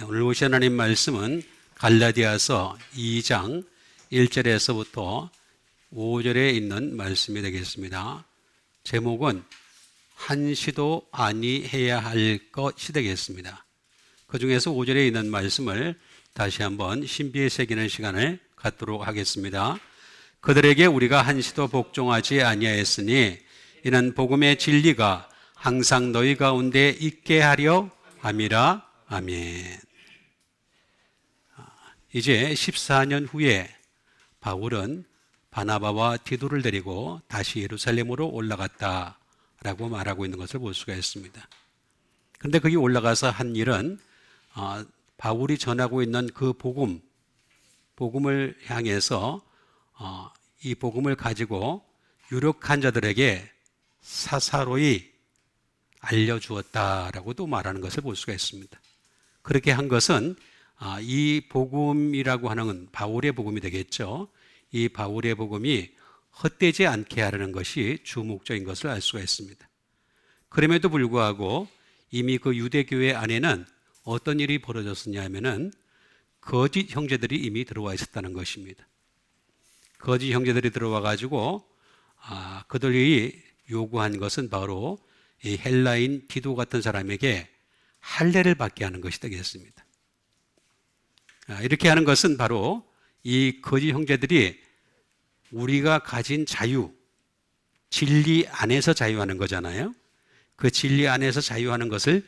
오늘 보신 하나님 말씀은 갈라디아서 2장 1절에서부터 5절에 있는 말씀이 되겠습니다. 제목은 한시도 아니해야 할 것이 되겠습니다. 그 중에서 5절에 있는 말씀을 다시 한번 신비에 새기는 시간을 갖도록 하겠습니다. 그들에게 우리가 한시도 복종하지 아니하였으니 이는 복음의 진리가 항상 너희 가운데 있게 하려 함이라. 아멘. 이제 14년 후에 바울은 바나바와 디도를 데리고 다시 예루살렘으로 올라갔다라고 말하고 있는 것을 볼 수가 있습니다. 그런데 거기 올라가서 한 일은 바울이 전하고 있는 그 복음을 향해서 이 복음을 가지고 유력한 자들에게 사사로이 알려주었다라고도 말하는 것을 볼 수가 있습니다. 그렇게 한 것은 이 복음이라고 하는 바울의 복음이 되겠죠. 이 바울의 복음이 헛되지 않게 하려는 것이 주 목적인 것을 알 수가 있습니다. 그럼에도 불구하고 이미 그 유대교회 안에는 어떤 일이 벌어졌었냐 하면은 거짓 형제들이 이미 들어와 있었다는 것입니다. 거짓 형제들이 들어와 가지고 그들이 요구한 것은 바로 이 헬라인 디도 같은 사람에게 할례를 받게 하는 것이 되겠습니다. 이렇게 하는 것은 바로 이 거짓 형제들이 우리가 가진 자유, 진리 안에서 자유하는 거잖아요. 그 진리 안에서 자유하는 것을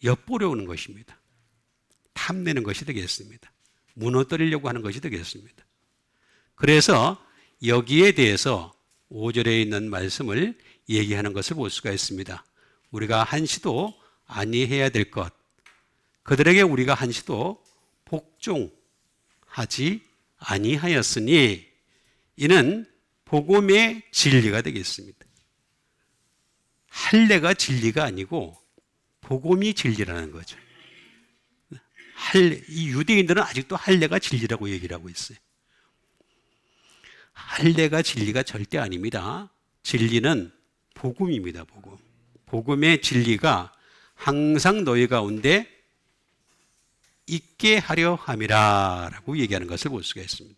엿보려는 것입니다. 탐내는 것이 되겠습니다. 무너뜨리려고 하는 것이 되겠습니다. 그래서 여기에 대해서 5절에 있는 말씀을 얘기하는 것을 볼 수가 있습니다. 우리가 한시도 아니해야 될 것, 그들에게 우리가 한시도 복종하지 아니하였으니 이는 복음의 진리가 되겠습니다. 할례가 진리가 아니고 복음이 진리라는 거죠. 이 유대인들은 아직도 할례가 진리라고 얘기를 하고 있어요. 할례가 진리가 절대 아닙니다. 진리는 복음입니다. 복음의 진리가 항상 너희 가운데 있게 하려 함이라 라고 얘기하는 것을 볼 수가 있습니다.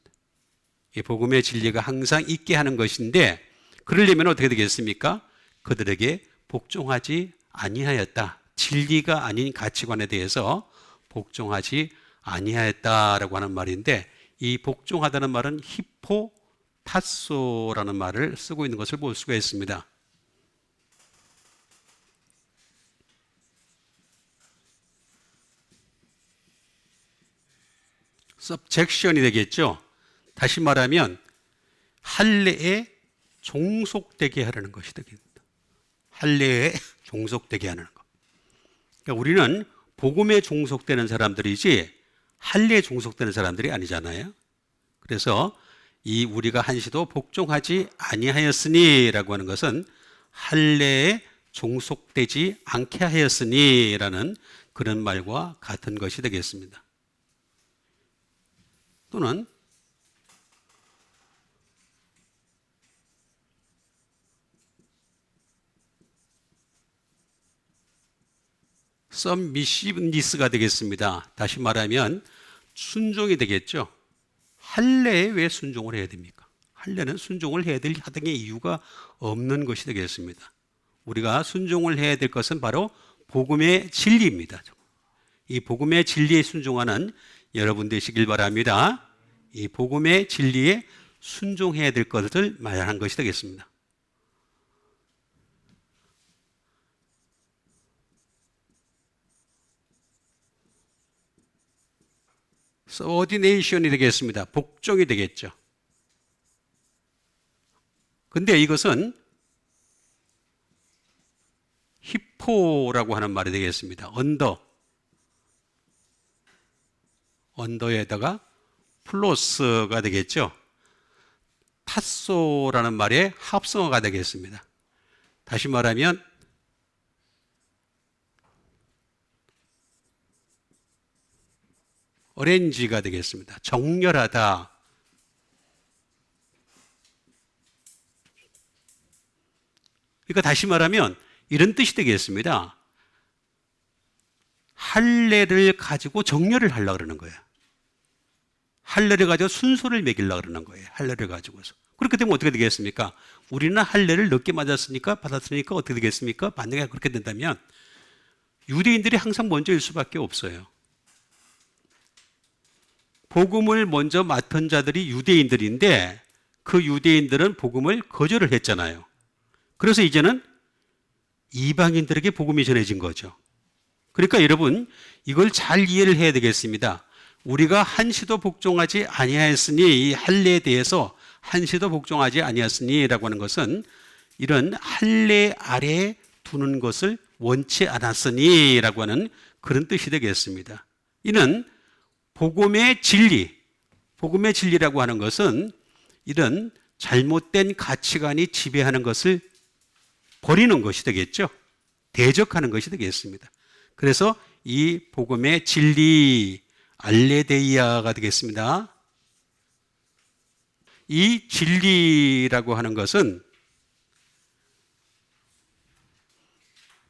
이 복음의 진리가 항상 있게 하는 것인데 그러려면 어떻게 되겠습니까? 그들에게 복종하지 아니하였다. 진리가 아닌 가치관에 대해서 복종하지 아니하였다라고 하는 말인데 이 복종하다는 말은 히포타소라는 말을 쓰고 있는 것을 볼 수가 있습니다. subjection이 되겠죠. 다시 말하면 할례에 종속되게 하려는 것이 되겠습니다. 할례에 종속되게 하는 것. 그러니까 우리는 복음에 종속되는 사람들이지 할례에 종속되는 사람들이 아니잖아요. 그래서 이 우리가 한시도 복종하지 아니하였으니라고 하는 것은 할례에 종속되지 않게 하였으니라는 그런 말과 같은 것이 되겠습니다. 또는 submissiveness가 되겠습니다. 다시 말하면 순종이 되겠죠. 할례에 왜 순종을 해야 됩니까? 할례는 순종을 해야 될 하등의 이유가 없는 것이 되겠습니다. 우리가 순종을 해야 될 것은 바로 복음의 진리입니다. 이 복음의 진리에 순종하는 여러분 되시길 바랍니다. 이 복음의 진리에 순종해야 될 것을 말하는 것이 되겠습니다. subordination이 되겠습니다. 복종이 되겠죠. 근데 이것은 히포라고 하는 말이 되겠습니다. 언더에다가 플러스가 되겠죠. 타소라는 말의 합성어가 되겠습니다. 다시 말하면 어렌지가 되겠습니다. 정렬하다. 그러니까 다시 말하면 이런 뜻이 되겠습니다. 할례를 가지고 정렬을 하려고 그러는 거예요. 할례를 가지고 순서를 매기려고 그러는 거예요. 할례를 가지고서. 그렇게 되면 어떻게 되겠습니까? 우리는 할례를 늦게 맞았으니까 받았으니까 어떻게 되겠습니까? 만약에 그렇게 된다면 유대인들이 항상 먼저일 수밖에 없어요. 복음을 먼저 맡은 자들이 유대인들인데 그 유대인들은 복음을 거절을 했잖아요. 그래서 이제는 이방인들에게 복음이 전해진 거죠. 그러니까 여러분 이걸 잘 이해를 해야 되겠습니다. 우리가 한시도 복종하지 아니하였으니, 이 할례에 대해서 한시도 복종하지 아니하였으니라고 하는 것은 이런 할례 아래에 두는 것을 원치 않았으니라고 하는 그런 뜻이 되겠습니다. 이는 복음의 진리라고 하는 것은 이런 잘못된 가치관이 지배하는 것을 버리는 것이 되겠죠. 대적하는 것이 되겠습니다. 그래서 이 복음의 진리, 알레데이아가 되겠습니다. 이 진리라고 하는 것은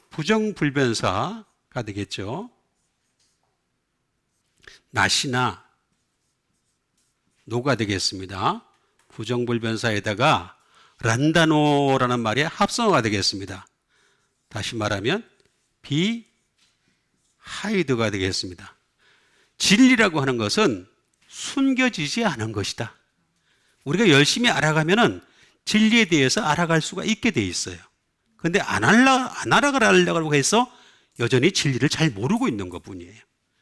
부정불변사가 되겠죠. 낫이나 노가 되겠습니다. 부정불변사에다가 란다노라는 말의 합성어가 되겠습니다. 다시 말하면 비하이드가 되겠습니다. 진리라고 하는 것은 숨겨지지 않은 것이다. 우리가 열심히 알아가면은 진리에 대해서 알아갈 수가 있게 돼 있어요. 그런데 안 알아가려고 해서 여전히 진리를 잘 모르고 있는 것 뿐이에요.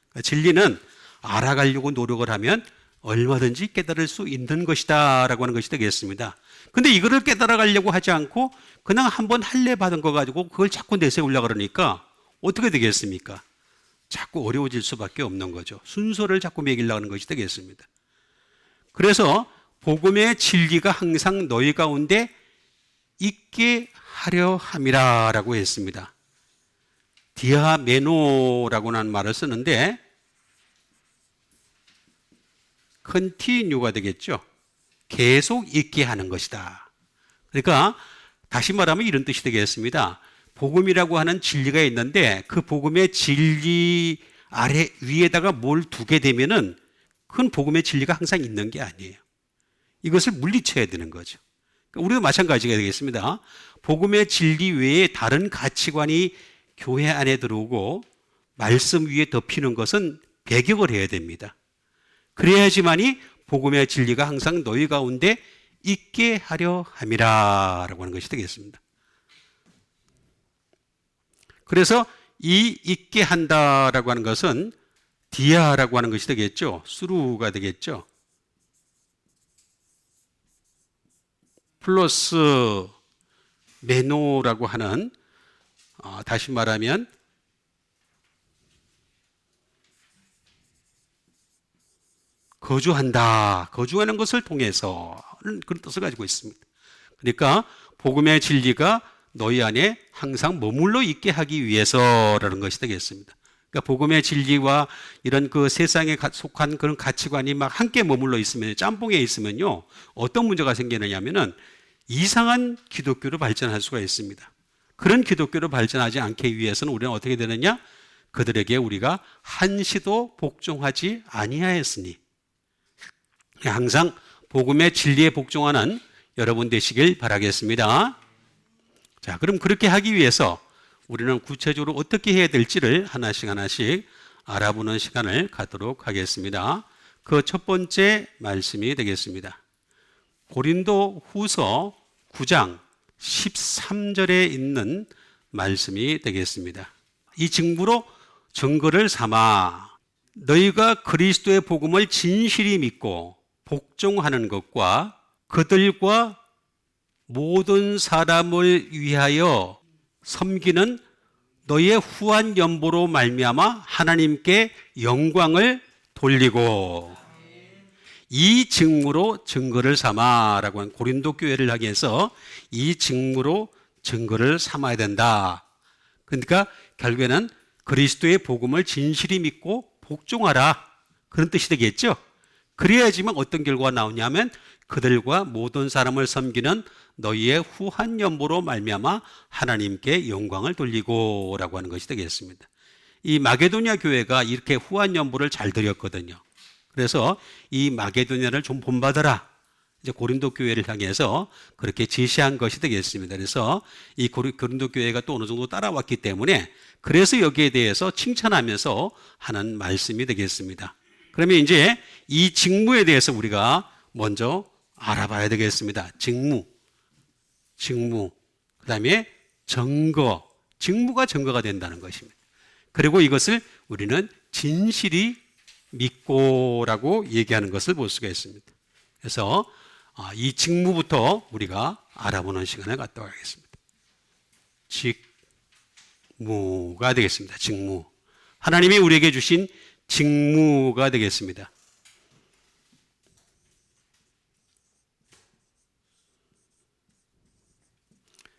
그러니까 진리는 알아가려고 노력을 하면 얼마든지 깨달을 수 있는 것이다 라고 하는 것이 되겠습니다. 근데 이거를 깨달아가려고 하지 않고 그냥 한번 할례 받은 거 가지고 그걸 자꾸 내세우려고 그러니까 어떻게 되겠습니까? 자꾸 어려워질 수밖에 없는 거죠. 순서를 자꾸 매기려고 하는 것이 되겠습니다. 그래서 복음의 진리가 항상 너희 가운데 있게 하려 함이라 라고 했습니다. 디아메노라고 하는 말을 쓰는데 컨티뉴가 되겠죠. 계속 있게 하는 것이다. 그러니까 다시 말하면 이런 뜻이 되겠습니다. 복음이라고 하는 진리가 있는데 그 복음의 진리 아래 위에다가 뭘 두게 되면은 그건 복음의 진리가 항상 있는 게 아니에요. 이것을 물리쳐야 되는 거죠. 그러니까 우리도 마찬가지가 되겠습니다. 복음의 진리 외에 다른 가치관이 교회 안에 들어오고 말씀 위에 덮이는 것은 배격을 해야 됩니다. 그래야지만이 복음의 진리가 항상 너희 가운데 있게 하려 함이라 라고 하는 것이 되겠습니다. 그래서 이 있게 한다라고 하는 것은 디아라고 하는 것이 되겠죠. 수루가 되겠죠. 플러스 메노라고 하는 다시 말하면 거주하는 것을 통해서 그런 뜻을 가지고 있습니다. 그러니까 복음의 진리가 너희 안에 항상 머물러 있게 하기 위해서라는 것이 되겠습니다. 그러니까 복음의 진리와 이런 그 세상에 속한 그런 가치관이 막 함께 머물러 있으면, 짬뽕에 있으면요, 어떤 문제가 생기느냐면은 이상한 기독교로 발전할 수가 있습니다. 그런 기독교로 발전하지 않기 위해서는 우리는 어떻게 되느냐? 그들에게 우리가 한시도 복종하지 아니하였으니, 항상 복음의 진리에 복종하는 여러분 되시길 바라겠습니다. 자, 그럼 그렇게 하기 위해서 우리는 구체적으로 어떻게 해야 될지를 하나씩 알아보는 시간을 갖도록 하겠습니다. 그 첫 번째 말씀이 되겠습니다. 고린도 후서 9장 13절에 있는 말씀이 되겠습니다. 이 증거를 삼아 너희가 그리스도의 복음을 진실히 믿고 복종하는 것과 그들과 모든 사람을 위하여 섬기는 너희의 후한 연보로 말미암아 하나님께 영광을 돌리고, 이 증거를 삼아라고 한 고린도 교회를 하기 위해서 이 증거를 삼아야 된다. 그러니까 결국에는 그리스도의 복음을 진실히 믿고 복종하라, 그런 뜻이 되겠죠. 그래야지만 어떤 결과가 나오냐면 그들과 모든 사람을 섬기는 너희의 후한 연보로 말미암아 하나님께 영광을 돌리고 라고 하는 것이 되겠습니다. 이 마게도냐 교회가 이렇게 후한 연보를 잘 드렸거든요. 그래서 이 마게도냐를 좀 본받아라. 이제 고린도 교회를 향해서 그렇게 제시한 것이 되겠습니다. 그래서 이 고린도 교회가 또 어느 정도 따라왔기 때문에 그래서 여기에 대해서 칭찬하면서 하는 말씀이 되겠습니다. 그러면 이제 이 직무에 대해서 우리가 먼저 알아봐야 되겠습니다. 직무. 그 다음에 증거. 직무가 증거가 된다는 것입니다. 그리고 이것을 우리는 진실이 믿고라고 얘기하는 것을 볼 수가 있습니다. 그래서 이 직무부터 우리가 알아보는 시간을 갖도록 하겠습니다. 직무가 되겠습니다. 직무. 하나님이 우리에게 주신 직무가 되겠습니다.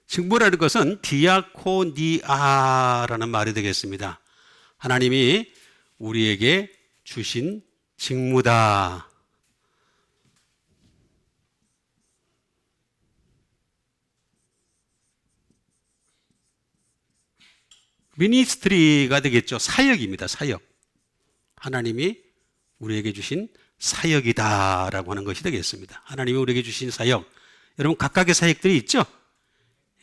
직무라는 것은 디아코니아라는 말이 되겠습니다. 하나님이 우리에게 주신 직무다. 미니스트리가 되겠죠. 사역입니다. 사역. 하나님이 우리에게 주신 사역이다라고 하는 것이 되겠습니다. 하나님이 우리에게 주신 사역. 여러분 각각의 사역들이 있죠.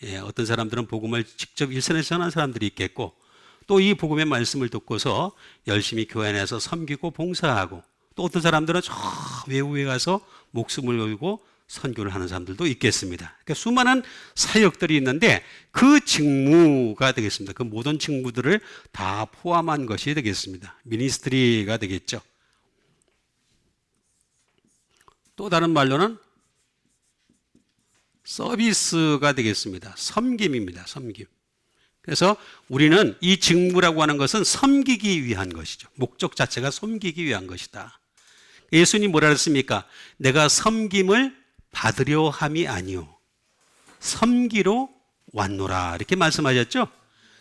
예, 어떤 사람들은 복음을 직접 일선에서 전하는 사람들이 있겠고 또 이 복음의 말씀을 듣고서 열심히 교회 안에서 섬기고 봉사하고 또 어떤 사람들은 저 외국에 가서 목숨을 걸고 선교를 하는 사람들도 있겠습니다. 그러니까 수많은 사역들이 있는데 그 직무가 되겠습니다. 그 모든 직무들을 다 포함한 것이 되겠습니다. 미니스트리가 되겠죠. 또 다른 말로는 서비스가 되겠습니다. 섬김입니다. 섬김. 그래서 우리는 이 직무라고 하는 것은 섬기기 위한 것이죠. 목적 자체가 섬기기 위한 것이다. 예수님이 뭐라 그랬습니까? 내가 섬김을 받으려 함이 아니요 섬기러 왔노라 이렇게 말씀하셨죠.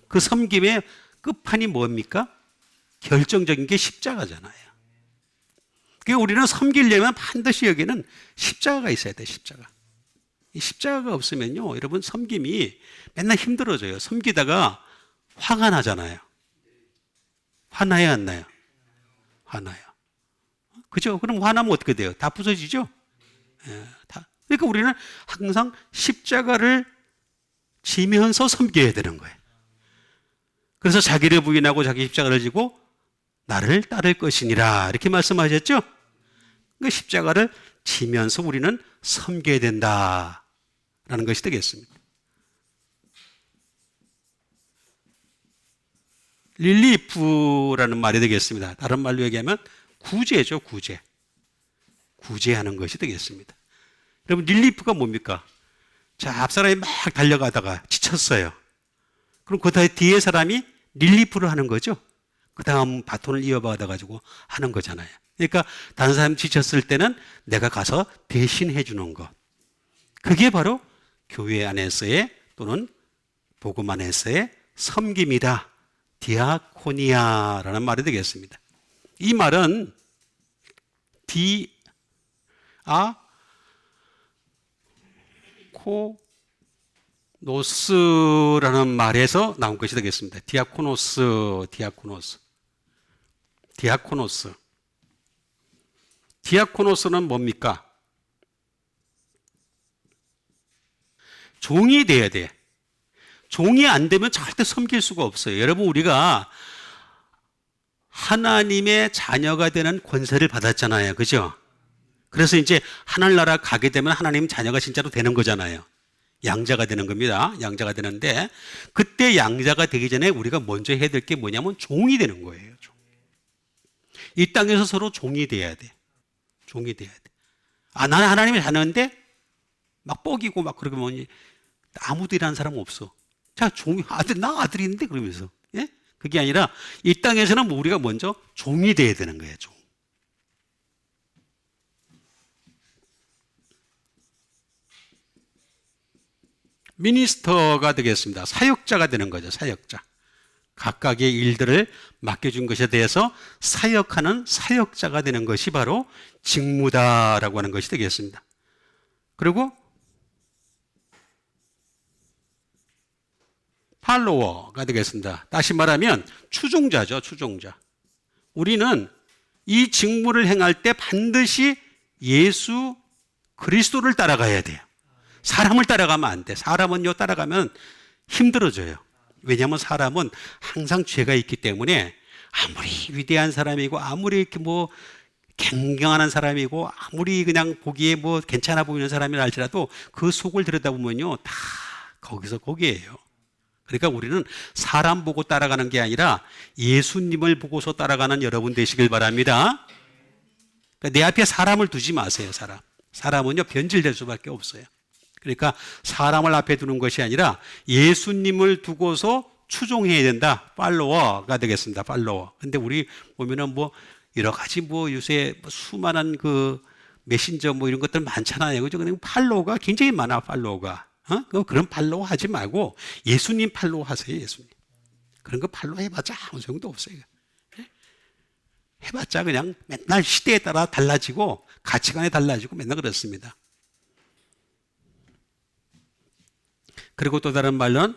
그 섬김의 끝판이 뭡니까? 결정적인 게 십자가잖아요. 그러니까 우리는 섬기려면 반드시 여기는 십자가가 있어야 돼요. 십자가. 이 십자가가 없으면요 여러분 섬김이 맨날 힘들어져요. 섬기다가 화가 나잖아요. 화나요 안 나요? 화나요. 그죠? 그럼 화나면 어떻게 돼요? 다 부서지죠? 예, 다. 그러니까 우리는 항상 십자가를 지면서 섬겨야 되는 거예요. 그래서 자기를 부인하고 자기 십자가를 지고 나를 따를 것이니라 이렇게 말씀하셨죠? 그러니까 십자가를 지면서 우리는 섬겨야 된다라는 것이 되겠습니다. 릴리프라는 말이 되겠습니다. 다른 말로 얘기하면 구제죠, 구제. 구제하는 것이 되겠습니다. 여러분, 릴리프가 뭡니까? 자, 앞사람이 막 달려가다가 지쳤어요. 그럼 그 뒤에 사람이 릴리프를 하는 거죠. 그 다음 바톤을 이어받아가지고 하는 거잖아요. 그러니까 다른 사람이 지쳤을 때는 내가 가서 대신해 주는 것. 그게 바로 교회 안에서의 또는 복음 안에서의 섬김이다. 디아코니아라는 말이 되겠습니다. 이 말은 디아코노스라는 말에서 나온 것이 되겠습니다. 디아코노스. 디아코노스는 뭡니까? 종이 돼야 돼. 종이 안 되면 절대 섬길 수가 없어요. 여러분, 우리가 하나님의 자녀가 되는 권세를 받았잖아요. 그죠? 그래서 이제 하늘나라 가게 되면 하나님 자녀가 진짜로 되는 거잖아요. 양자가 되는 겁니다. 양자가 되는데 그때 양자가 되기 전에 우리가 먼저 해야 될 게 뭐냐면 종이 되는 거예요. 이 땅에서 서로 종이 돼야 돼. 종이 돼야 돼. 아, 나는 하나님의 자녀인데 막 뻐기고 막 그러면 아무도 일하는 사람은 없어. 자, 종이 나 아들인데 그러면서. 예? 그게 아니라 이 땅에서는 우리가 먼저 종이 돼야 되는 거예요. 종. 미니스터가 되겠습니다. 사역자가 되는 거죠. 사역자. 각각의 일들을 맡겨준 것에 대해서 사역하는 사역자가 되는 것이 바로 직무다라고 하는 것이 되겠습니다. 그리고 팔로워가 되겠습니다. 다시 말하면 추종자죠, 추종자. 우리는 이 직무를 행할 때 반드시 예수 그리스도를 따라가야 돼요. 사람을 따라가면 안 돼. 사람은요, 따라가면 힘들어져요. 왜냐하면 사람은 항상 죄가 있기 때문에 아무리 위대한 사람이고 아무리 이렇게 뭐 굉장한 사람이고 아무리 그냥 보기에 뭐 괜찮아 보이는 사람이라 할지라도 그 속을 들여다보면요, 다 거기서 거기에요. 그러니까 우리는 사람 보고 따라가는 게 아니라 예수님을 보고서 따라가는 여러분 되시길 바랍니다. 그러니까 내 앞에 사람을 두지 마세요. 사람은요, 변질될 수밖에 없어요. 그러니까 사람을 앞에 두는 것이 아니라 예수님을 두고서 추종해야 된다. 팔로워가 되겠습니다. 팔로워. 근데 우리 보면은 뭐 여러 가지 뭐 요새 수많은 그 메신저 뭐 이런 것들 많잖아요. 그죠? 그냥 팔로워가 굉장히 많아, 팔로워가. 그런 팔로워 하지 말고 예수님 팔로워 하세요, 예수님. 그런 거 팔로워 해봤자 아무 소용도 없어요. 해봤자 그냥 맨날 시대에 따라 달라지고 가치관이 달라지고 맨날 그렇습니다. 그리고 또 다른 말로는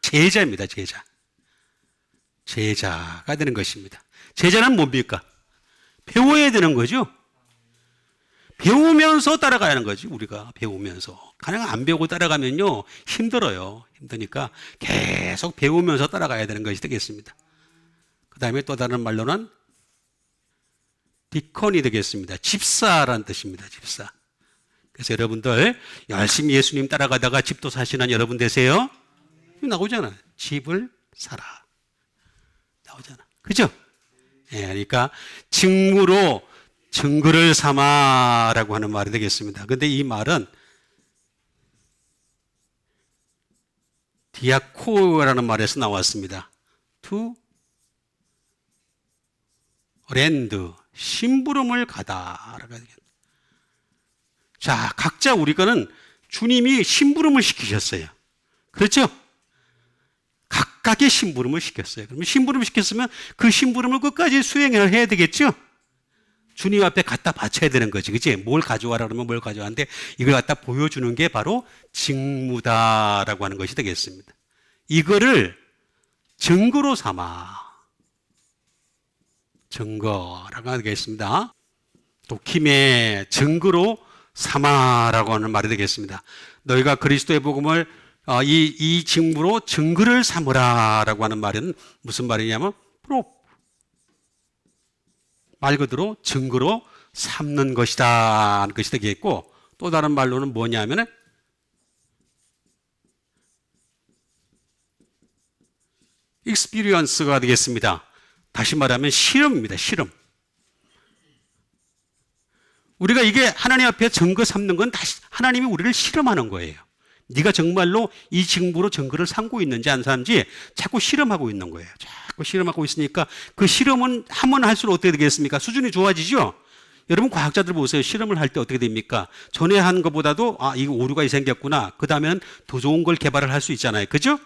제자입니다, 제자. 제자가 되는 것입니다. 제자는 뭡니까? 배워야 되는 거죠. 배우면서 따라가야 하는 거지, 우리가 배우면서. 그냥 안 배우고 따라가면요, 힘들어요. 힘드니까 계속 배우면서 따라가야 되는 것이 되겠습니다. 그 다음에 또 다른 말로는 디컨이 되겠습니다. 집사라는 뜻입니다, 집사. 그래서 여러분들 열심히 예수님 따라가다가 집도 사시는 여러분 되세요. 나오잖아. 집을 사라. 나오잖아. 그죠? 예, 그러니까 직무로 증거를 삼아라고 하는 말이 되겠습니다. 근데 이 말은 디아코라는 말에서 나왔습니다. to 랜드, 심부름을 가다라고 하겠습니다. 자, 각자 우리가는 주님이 심부름을 시키셨어요. 그렇죠? 각각의 심부름을 시켰어요. 그러면 심부름을 시켰으면 그 심부름을 끝까지 수행을 해야 되겠죠? 주님 앞에 갖다 바쳐야 되는 거지, 그치? 뭘 가져와라 그러면 뭘 가져왔는데 이걸 갖다 보여주는 게 바로 직무다라고 하는 것이 되겠습니다. 이거를 증거로 삼아. 증거라고 하겠습니다. 도킴의 증거로 삼아라고 하는 말이 되겠습니다. 너희가 그리스도의 복음을 이 직무로 증거를 삼으라라고 하는 말은 무슨 말이냐면 프로 말 그대로 증거로 삼는 것이다 하는 것이 되겠고, 또 다른 말로는 뭐냐면 익스피리언스가 되겠습니다. 다시 말하면 실험입니다. 실험. 우리가 이게 하나님 앞에 증거 삼는 건 다시 하나님이 우리를 실험하는 거예요. 네가 정말로 이 직무로 증거를 삼고 있는지 안 삼지 자꾸 실험하고 있는 거예요. 자꾸 실험하고 있으니까 그 실험은 하면 할수록 어떻게 되겠습니까? 수준이 좋아지죠? 여러분 과학자들 보세요. 실험을 할 때 어떻게 됩니까? 전에 한 것보다도 이거 오류가 생겼구나. 그 다음에는 더 좋은 걸 개발을 할 수 있잖아요. 그죠?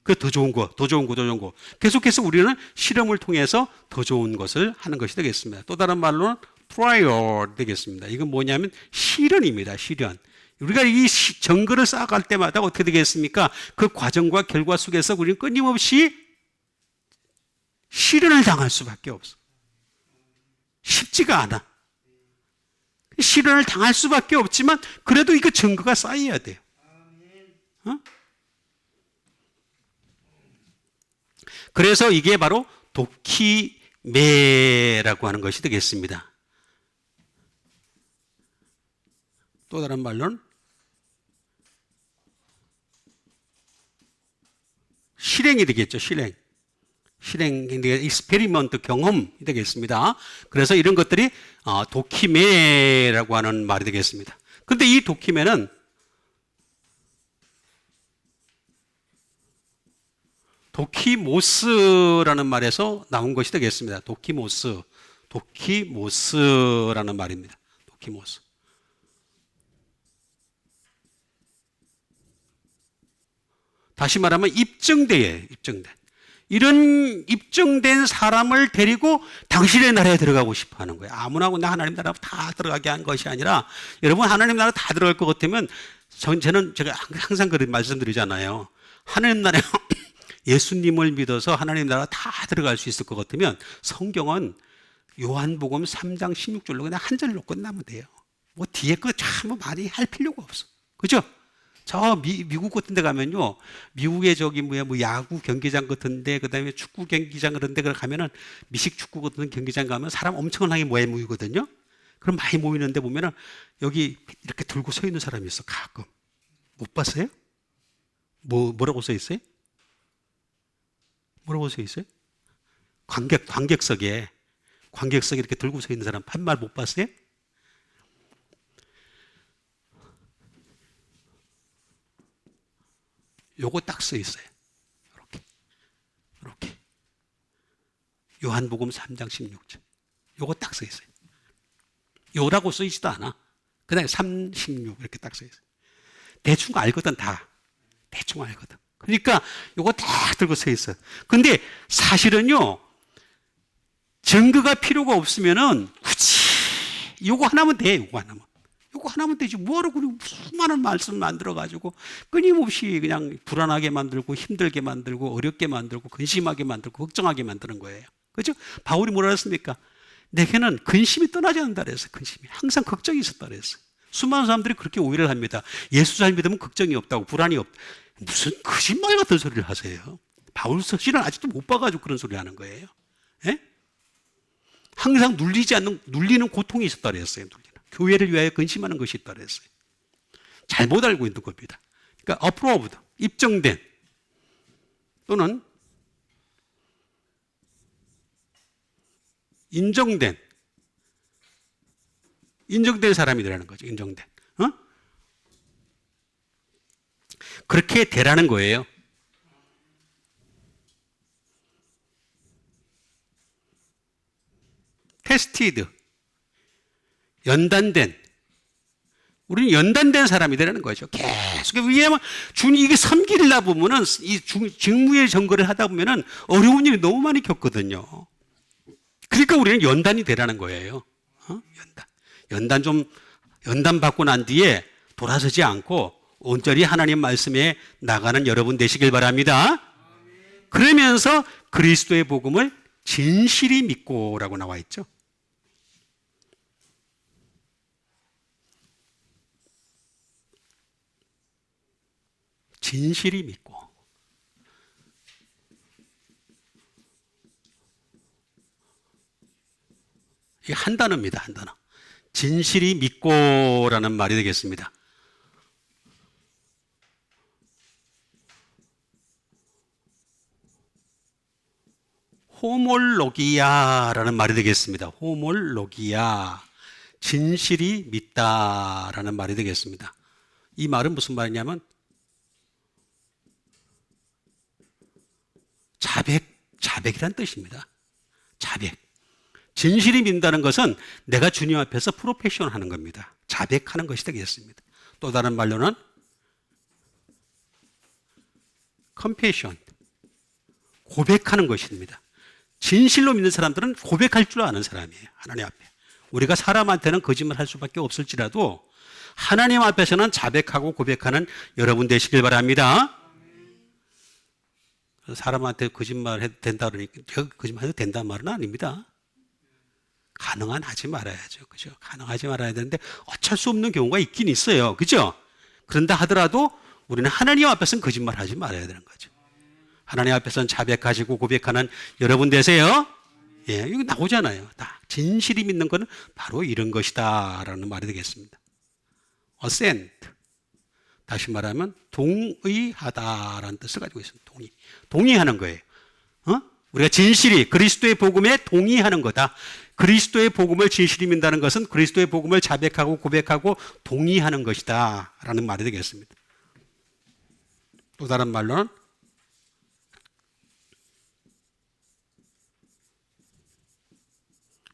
그 더 좋은 거, 더 좋은 거, 더 좋은 거. 계속해서 우리는 실험을 통해서 더 좋은 것을 하는 것이 되겠습니다. 또 다른 말로는 트라이얼 되겠습니다. 이건 뭐냐면 실현입니다. 실현. 우리가 이 증거를 쌓아갈 때마다 어떻게 되겠습니까? 그 과정과 결과 속에서 우리는 끊임없이 실현을 당할 수밖에 없어. 쉽지가 않아. 실현을 당할 수밖에 없지만 그래도 이거 증거가 쌓여야 돼요. 그래서 이게 바로 도키메라고 하는 것이 되겠습니다. 또 다른 말로는 실행이 되겠죠. 실행, 익스페리먼트 경험이 되겠습니다. 그래서 이런 것들이 도키메라고 하는 말이 되겠습니다. 그런데 이 도키메는 도키모스라는 말에서 나온 것이 되겠습니다. 도키모스라는 말입니다. 도키모스. 다시 말하면 입증된. 이런 입증된 사람을 데리고 당신의 나라에 들어가고 싶어 하는 거예요. 아무나 하나님 나라 다 들어가게 한 것이 아니라, 여러분 하나님 나라 다 들어갈 것 같으면 저는 제가 항상 그런 말씀드리잖아요. 하나님 나라에 예수님을 믿어서 하나님 나라 다 들어갈 수 있을 것 같으면 성경은 요한복음 3장 16절로 그냥 한 절로 끝나면 돼요. 뭐 뒤에 거 참 많이 할 필요가 없어. 그죠? 저 미국 같은 데 가면요. 미국의 저기 뭐 야구 경기장 같은데 그다음에 축구 경기장 그런 데 가면은 미식 축구 같은 경기장 가면 사람 엄청나게 모이거든요. 그럼 많이 모이는데 보면은 여기 이렇게 들고 서 있는 사람이 있어. 가끔. 못 봤어요? 뭐라고 써 있어요? 뭐라고 써 있어요? 관객석에 이렇게 들고 서 있는 사람 한 말 못 봤어요? 요거 딱 써 있어요. 이렇게. 요한복음 3장 16절. 요거 딱 써 있어요. 요라고 써 있지도 않아. 그다음에 36 이렇게 딱 써 있어요. 대충 알거든 다. 대충 알거든. 그러니까 요거 딱 들고 서 있어요. 근데 사실은요. 증거가 필요가 없으면은 굳이 요거 하나면 돼. 요거 하나면 되지. 뭐하러 그리고 수많은 말씀 만들어가지고 끊임없이 그냥 불안하게 만들고 힘들게 만들고 어렵게 만들고 근심하게 만들고 걱정하게 만드는 거예요. 그죠? 바울이 뭐라 했습니까? 내게는 근심이 떠나지 않는다 그랬어요. 근심이. 항상 걱정이 있었다 그랬어요. 수많은 사람들이 그렇게 오해를 합니다. 예수 잘 믿으면 걱정이 없다고 불안이 없다. 무슨 거짓말 같은 소리를 하세요. 바울 서신은 아직도 못 봐가지고 그런 소리 하는 거예요. 예? 항상 눌리는 고통이 있었다 그랬어요. 교회를 위하여 근심하는 것이 있다 그랬어요. 잘못 알고 있는 겁니다. 그러니까 approved, 입증된 또는 인정된 사람이라는 거죠. 인정된. 그렇게 되라는 거예요. 테스티드, 연단된. 우리는 연단된 사람이 되라는 거죠. 계속. 왜냐하면 주님 이게 섬기려 보면은 이 직무의 전거를 하다 보면은 어려운 일이 너무 많이 겪거든요. 그러니까 우리는 연단이 되라는 거예요. 연단 받고 난 뒤에 돌아서지 않고 온전히 하나님 말씀에 나가는 여러분 되시길 바랍니다. 그러면서 그리스도의 복음을 진실이 믿고라고 나와 있죠. 진실이 믿고. 이게 한 단어입니다. 한 단어. 진실이 믿고라는 말이 되겠습니다. 호몰로기아라는 말이 되겠습니다. 호몰로기아. 진실이 믿다라는 말이 되겠습니다. 이 말은 무슨 말이냐면 자백이란 뜻입니다. 자백. 진실이 믿는다는 것은 내가 주님 앞에서 프로페셔널 하는 겁니다. 자백하는 것이 되겠습니다. 또 다른 말로는 confession, 고백하는 것입니다. 진실로 믿는 사람들은 고백할 줄 아는 사람이에요. 하나님 앞에. 우리가 사람한테는 거짓말 할 수밖에 없을지라도 하나님 앞에서는 자백하고 고백하는 여러분 되시길 바랍니다. 사람한테 거짓말 해도 된다 그러니까 거짓말 해도 된다는 말은 아닙니다. 가능한 하지 말아야죠. 그죠? 가능하지 말아야 되는데 어쩔 수 없는 경우가 있긴 있어요. 그죠? 그런다 하더라도 우리는 하나님 앞에서는 거짓말 하지 말아야 되는 거죠. 하나님 앞에서는 자백하시고 고백하는 여러분 되세요. 예, 이거 나오잖아요. 다 진실이 믿는 것은 바로 이런 것이다라는 말이 되겠습니다. assent. 다시 말하면 동의하다라는 뜻을 가지고 있습니다. 동의하는 거예요. 우리가 진실이 그리스도의 복음에 동의하는 거다. 그리스도의 복음을 진실히 믿는다는 것은 그리스도의 복음을 자백하고 고백하고 동의하는 것이다 라는 말이 되겠습니다. 또 다른 말로는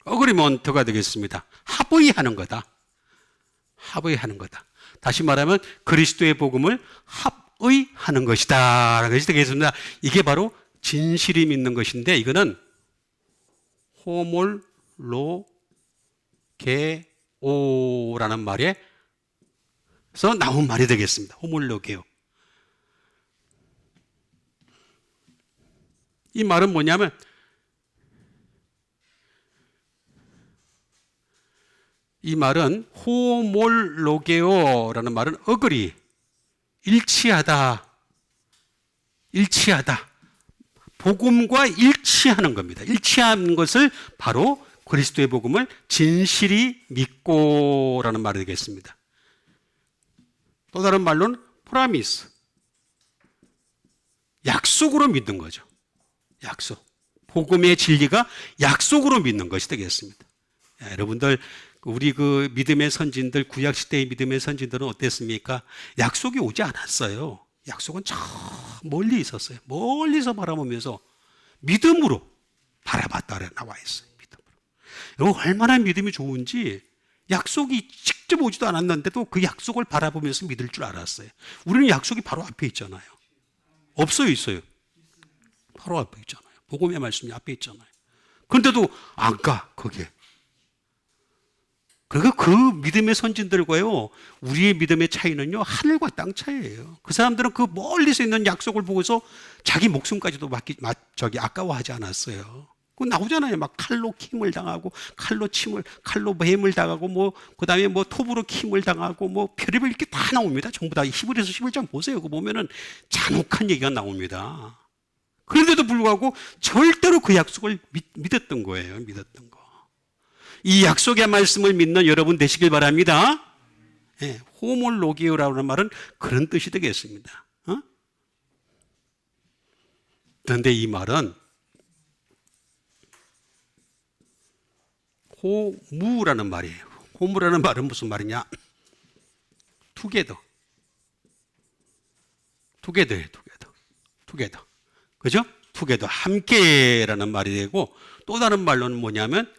어그리먼트가 되겠습니다. 합의하는 거다. 합의하는 거다. 다시 말하면 그리스도의 복음을 합의하는 것이다 라는 것이 되겠습니다. 이게 바로 진실이 믿는 것인데 이거는 호몰로게오라는 말에 그래서 나온 말이 되겠습니다. 호몰로게오. 이 말은 뭐냐면 이 말은 호몰로게오라는 말은 어그리, 일치하다. 복음과 일치하는 겁니다. 일치하는 것을 바로 그리스도의 복음을 진실이 믿고라는 말이 되겠습니다. 또 다른 말로는 프라미스, 약속으로 믿는 거죠. 약속. 복음의 진리가 약속으로 믿는 것이 되겠습니다. 여러분들 우리 그 믿음의 선진들, 구약시대의 믿음의 선진들은 어땠습니까? 약속이 오지 않았어요. 약속은 저 멀리 있었어요. 멀리서 바라보면서 믿음으로 바라봤다 나와 있어요. 믿음으로. 여러분 얼마나 믿음이 좋은지 약속이 직접 오지도 않았는데도 그 약속을 바라보면서 믿을 줄 알았어요. 우리는 약속이 바로 앞에 있잖아요. 없어요, 있어요? 바로 앞에 있잖아요. 복음의 말씀이 앞에 있잖아요. 그런데도 안 가, 거기에. 그러니까 그 믿음의 선진들과요, 우리의 믿음의 차이는요, 하늘과 땅 차이예요. 그 사람들은 그 멀리서 있는 약속을 보고서 자기 목숨까지도 아까워하지 않았어요. 그 나오잖아요. 막 칼로 킴을 당하고, 칼로 뱀을 당하고, 그 다음에 톱으로 킴을 당하고, 별의별 이렇게 다 나옵니다. 전부 다 히브리서 11장 보세요. 그거 보면은 잔혹한 얘기가 나옵니다. 그런데도 불구하고 절대로 그 약속을 믿었던 거예요. 믿었던 거. 이 약속의 말씀을 믿는 여러분 되시길 바랍니다. 네, 호몰로기오라는 말은 그런 뜻이 되겠습니다. 그런데 이 말은 호무라는 말이에요. 호무라는 말은 무슨 말이냐? 투게더예요. 투게더. 그죠? 투게더, 함께라는 말이 되고, 또 다른 말로는 뭐냐면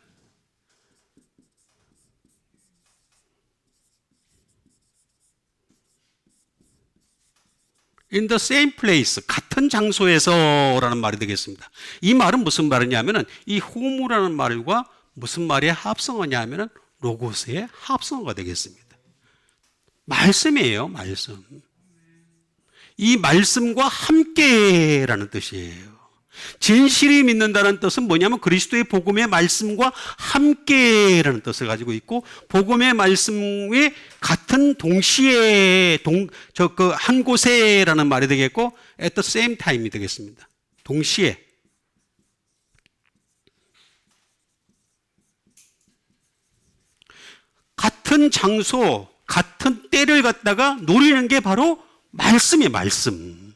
in the same place, 같은 장소에서라는 말이 되겠습니다. 이 말은 무슨 말이냐면은 이 호무라는 말과 무슨 말의 합성어냐면은 로고스의 합성어가 되겠습니다. 말씀이에요, 말씀. 이 말씀과 함께라는 뜻이에요. 진실이 믿는다는 뜻은 뭐냐면 그리스도의 복음의 말씀과 함께라는 뜻을 가지고 있고, 복음의 말씀의 같은 동시에 한 곳에라는 말이 되겠고, at the same time이 되겠습니다. 동시에. 같은 장소, 같은 때를 갖다가 노리는 게 바로 말씀이에요, 말씀.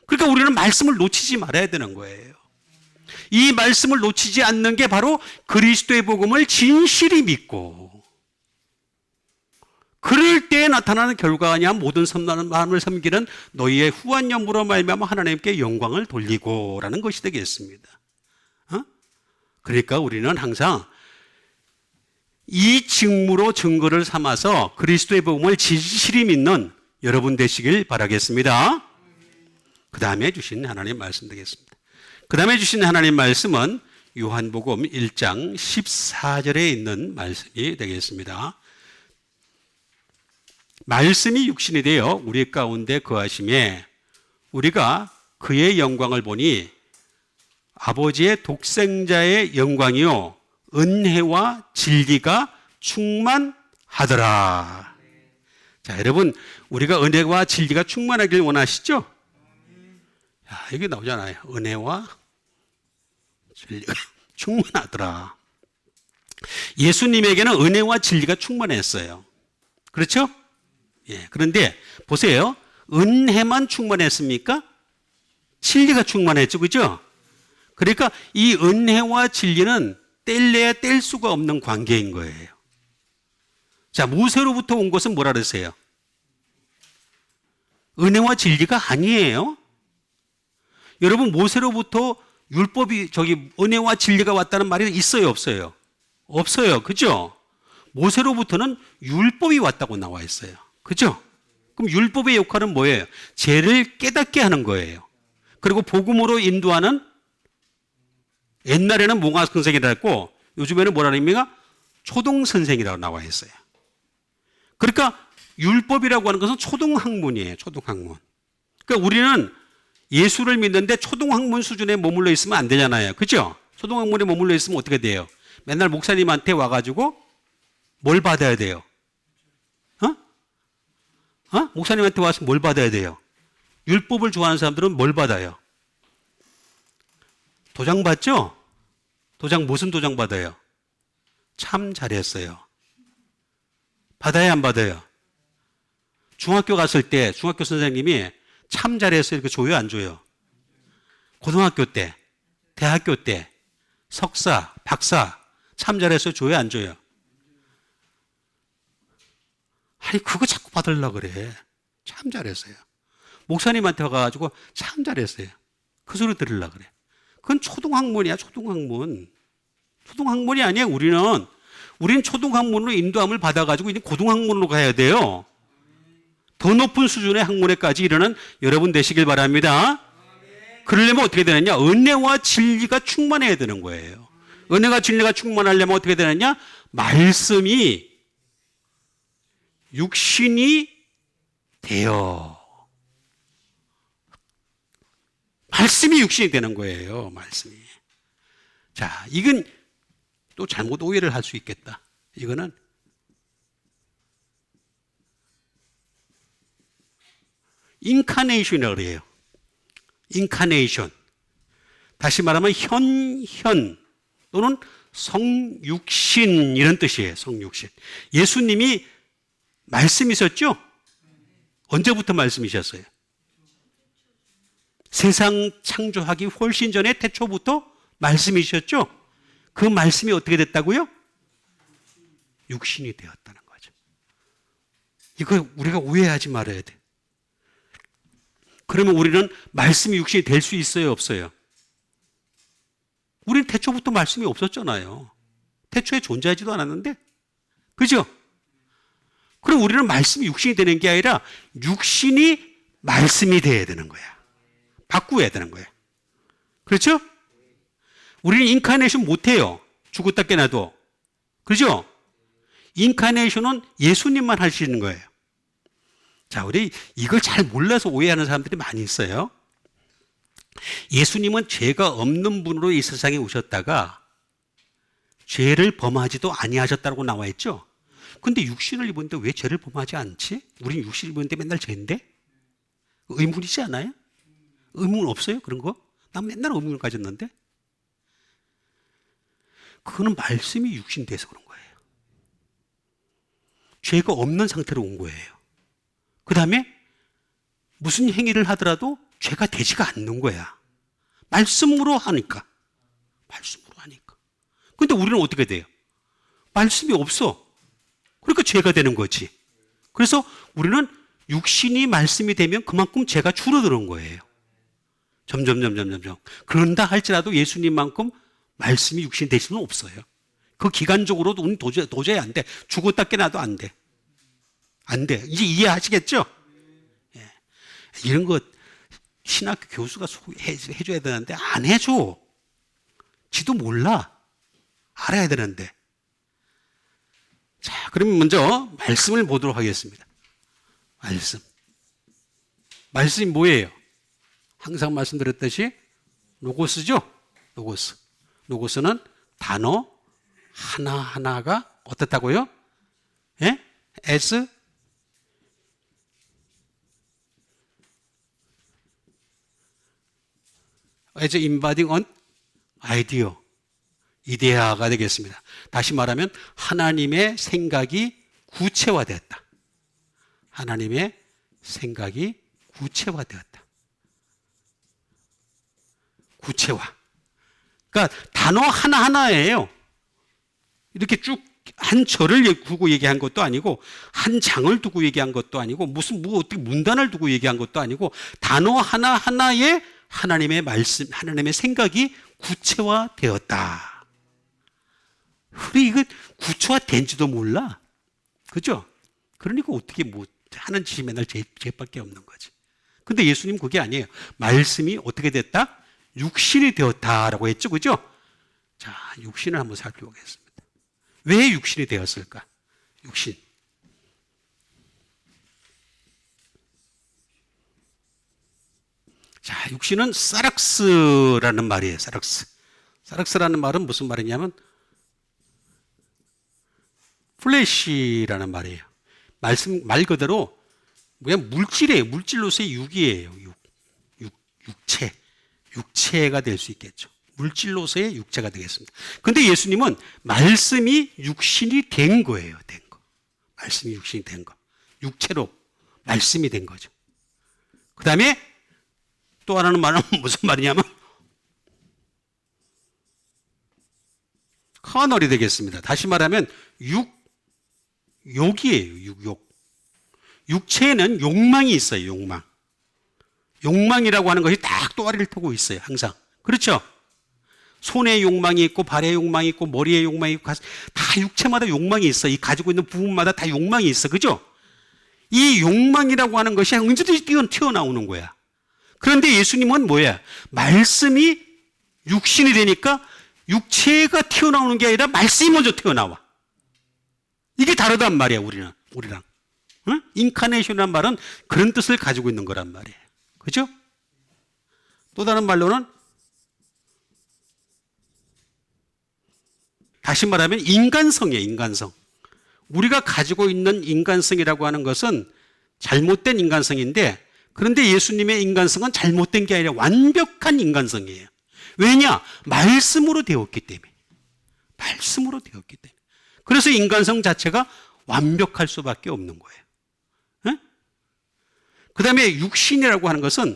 그러니까 우리는 말씀을 놓치지 말아야 되는 거예요. 이 말씀을 놓치지 않는 게 바로 그리스도의 복음을 진실히 믿고, 그럴 때 나타나는 결과가 아니야 모든 섬나는 마음을 섬기는 너희의 후한 영으로 말미암아 하나님께 영광을 돌리고라는 것이 되겠습니다. 그러니까 우리는 항상 이 직무로 증거를 삼아서 그리스도의 복음을 진실히 믿는 여러분 되시길 바라겠습니다. 그 다음에 주신 하나님 말씀 되겠습니다. 그 다음에 주신 하나님 말씀은 요한복음 1장 14절에 있는 말씀이 되겠습니다. 말씀이 육신이 되어 우리 가운데 거하심에 우리가 그의 영광을 보니 아버지의 독생자의 영광이요 은혜와 진리가 충만하더라. 자, 여러분 우리가 은혜와 진리가 충만하길 원하시죠? 야, 이게 나오잖아요. 은혜와 진리가 충만하더라. 예수님에게는 은혜와 진리가 충만했어요. 그렇죠? 예, 그런데 보세요. 은혜만 충만했습니까? 진리가 충만했죠. 그죠? 그러니까 이 은혜와 진리는 뗄래야 뗄 수가 없는 관계인 거예요. 자, 모세로부터 온 것은 뭐라 그러세요? 은혜와 진리가 아니에요. 여러분 모세로부터 율법이 은혜와 진리가 왔다는 말이 있어요, 없어요? 없어요. 그죠? 모세로부터는 율법이 왔다고 나와 있어요. 그죠? 그럼 율법의 역할은 뭐예요? 죄를 깨닫게 하는 거예요. 그리고 복음으로 인도하는, 옛날에는 몽화 선생이라고 했고 요즘에는 뭐라 합니까? 초동 선생이라고 나와 있어요. 그러니까 율법이라고 하는 것은 초등학문이에요. 초등학문. 그러니까 우리는 예수를 믿는데 초등학문 수준에 머물러 있으면 안 되잖아요. 그죠? 초등학문에 머물러 있으면 어떻게 돼요? 맨날 목사님한테 와가지고 뭘 받아야 돼요? 목사님한테 와서 뭘 받아야 돼요? 율법을 좋아하는 사람들은 뭘 받아요? 도장 받죠? 도장, 무슨 도장 받아요? 참 잘했어요. 받아야 안 받아요? 중학교 갔을 때 중학교 선생님이 참 잘했어요 이렇게 줘요, 안 줘요? 고등학교 때, 대학교 때, 석사, 박사 참 잘했어요 줘요, 안 줘요? 아니 그거 자꾸 받으려고 그래. 참 잘했어요. 목사님한테 와가지고 참 잘했어요. 그 소리 들으려고 그래. 그건 초등학문이야, 초등학문. 초등학문이 아니야. 우리는 초등학문으로 인도함을 받아가지고 이제 고등학문으로 가야 돼요. 더 높은 수준의 학문에까지 이르는 여러분 되시길 바랍니다. 그러려면 어떻게 되느냐? 은혜와 진리가 충만해야 되는 거예요. 은혜가 진리가 충만하려면 어떻게 되느냐? 말씀이 육신이 되어. 말씀이 육신이 되는 거예요. 말씀이. 자, 이건 또 잘못 오해를 할 수 있겠다. 이거는 인카네이션이라고 그래요. 인카네이션. 다시 말하면 현현 또는 성육신 이런 뜻이에요. 성육신. 예수님이 말씀이셨죠? 언제부터 말씀이셨어요? 세상 창조하기 훨씬 전에 태초부터 말씀이셨죠? 그 말씀이 어떻게 됐다고요? 육신이 되었다는 거죠. 이거 우리가 오해하지 말아야 돼. 그러면 우리는 말씀이 육신이 될 수 있어요, 없어요? 우리는 태초부터 말씀이 없었잖아요. 태초에 존재하지도 않았는데. 그죠? 그럼 우리는 말씀이 육신이 되는 게 아니라 육신이 말씀이 돼야 되는 거야. 바꾸어야 되는 거야. 그렇죠? 우리는 인카네이션 못해요. 죽었다 깨나도. 그죠? 인카네이션은 예수님만 하시는 거예요. 자, 우리 이걸 잘 몰라서 오해하는 사람들이 많이 있어요. 예수님은 죄가 없는 분으로 이 세상에 오셨다가 죄를 범하지도 아니하셨다고 나와 있죠. 근데 육신을 입었는데 왜 죄를 범하지 않지? 우린 육신을 입었는데 맨날 죄인데? 의문이지 않아요? 의문 없어요? 그런 거? 난 맨날 의문을 가졌는데? 그거는 말씀이 육신이 돼서 그런 거예요. 죄가 없는 상태로 온 거예요. 그 다음에 무슨 행위를 하더라도 죄가 되지가 않는 거야. 말씀으로 하니까. 말씀으로 하니까. 근데 우리는 어떻게 돼요? 말씀이 없어. 그러니까 죄가 되는 거지. 그래서 우리는 육신이 말씀이 되면 그만큼 죄가 줄어드는 거예요. 점점. 그런다 할지라도 예수님만큼 말씀이 육신이 될 수는 없어요. 그 기간적으로도 우리는 도저히 안 돼. 죽었다 깨나도 안 돼. 안 돼. 이제 이해하시겠죠? 예. 이런 거 신학교 교수가 해줘야 되는데 안 해줘. 지도 몰라. 알아야 되는데. 자, 그러면 먼저 말씀을 보도록 하겠습니다. 말씀. 말씀이 뭐예요? 항상 말씀드렸듯이 로고스죠? 로고스. 로고스는 단어 하나하나가 어떻다고요? 예? as embodying an idea. 이데아가 되겠습니다. 다시 말하면 하나님의 생각이 구체화되었다. 하나님의 생각이 구체화되었다. 구체화. 그러니까 단어 하나하나예요. 이렇게 쭉 한 절을 두고 얘기한 것도 아니고 한 장을 두고 얘기한 것도 아니고 무슨 어떻게 문단을 두고 얘기한 것도 아니고 단어 하나하나에 하나님의 말씀, 하나님의 생각이 구체화되었다. 우리 이거 구체화된지도 몰라. 그죠? 그러니까 어떻게 뭐 하는 짓이 맨날 죄밖에 없는 거지. 근데 예수님 그게 아니에요. 말씀이 어떻게 됐다? 육신이 되었다라고 했죠. 그죠? 자, 육신을 한번 살펴보겠습니다. 왜 육신이 되었을까? 육신. 자, 육신은 사락스라는 말이에요. 사락스. 사락스라는 말은 무슨 말이냐면 플래시라는 말이에요. 말 그대로 그냥 물질이에요. 물질로서의 육이에요. 육체가 될 수 있겠죠. 물질로서의 육체가 되겠습니다. 근데 예수님은 말씀이 육신이 된 거예요. 된 거. 말씀이 육신이 된 거. 육체로 말씀이 된 거죠. 그 다음에 또 하나는 말은 무슨 말이냐면 커널이 되겠습니다. 다시 말하면 욕이에요. 욕. 육체에는 욕망이 있어요. 욕망. 욕망이라고 하는 것이 딱 또아리를 타고 있어요. 항상. 그렇죠? 손에 욕망이 있고 발에 욕망이 있고 머리에 욕망이 있고 다 육체마다 욕망이 있어. 이 가지고 있는 부분마다 다 욕망이 있어. 그죠? 이 욕망이라고 하는 것이 언제든지 튀어나오는 거야. 그런데 예수님은 뭐야? 말씀이 육신이 되니까 육체가 튀어나오는 게 아니라 말씀이 먼저 튀어나와. 이게 다르단 말이야, 우리랑. 응? 인카네이션이란 말은 그런 뜻을 가지고 있는 거란 말이에요. 그죠? 또 다른 말로는 다시 말하면 인간성이에요, 인간성. 우리가 가지고 있는 인간성이라고 하는 것은 잘못된 인간성인데 그런데 예수님의 인간성은 잘못된 게 아니라 완벽한 인간성이에요. 왜냐? 말씀으로 되었기 때문에. 말씀으로 되었기 때문에. 그래서 인간성 자체가 완벽할 수밖에 없는 거예요. 그 다음에 육신이라고 하는 것은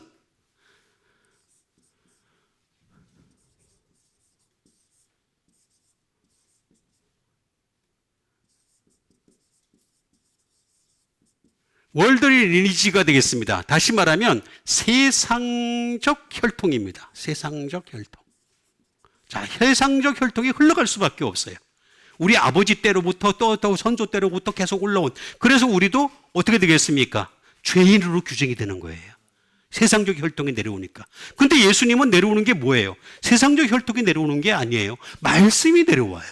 월드리 리니지가 되겠습니다. 다시 말하면 세상적 혈통입니다. 세상적 혈통. 자, 세상적 혈통이 흘러갈 수밖에 없어요. 우리 아버지 때로부터 또 선조 때로부터 계속 올라온. 그래서 우리도 어떻게 되겠습니까? 죄인으로 규정이 되는 거예요. 세상적 혈통이 내려오니까. 근데 예수님은 내려오는 게 뭐예요? 세상적 혈통이 내려오는 게 아니에요. 말씀이 내려와요.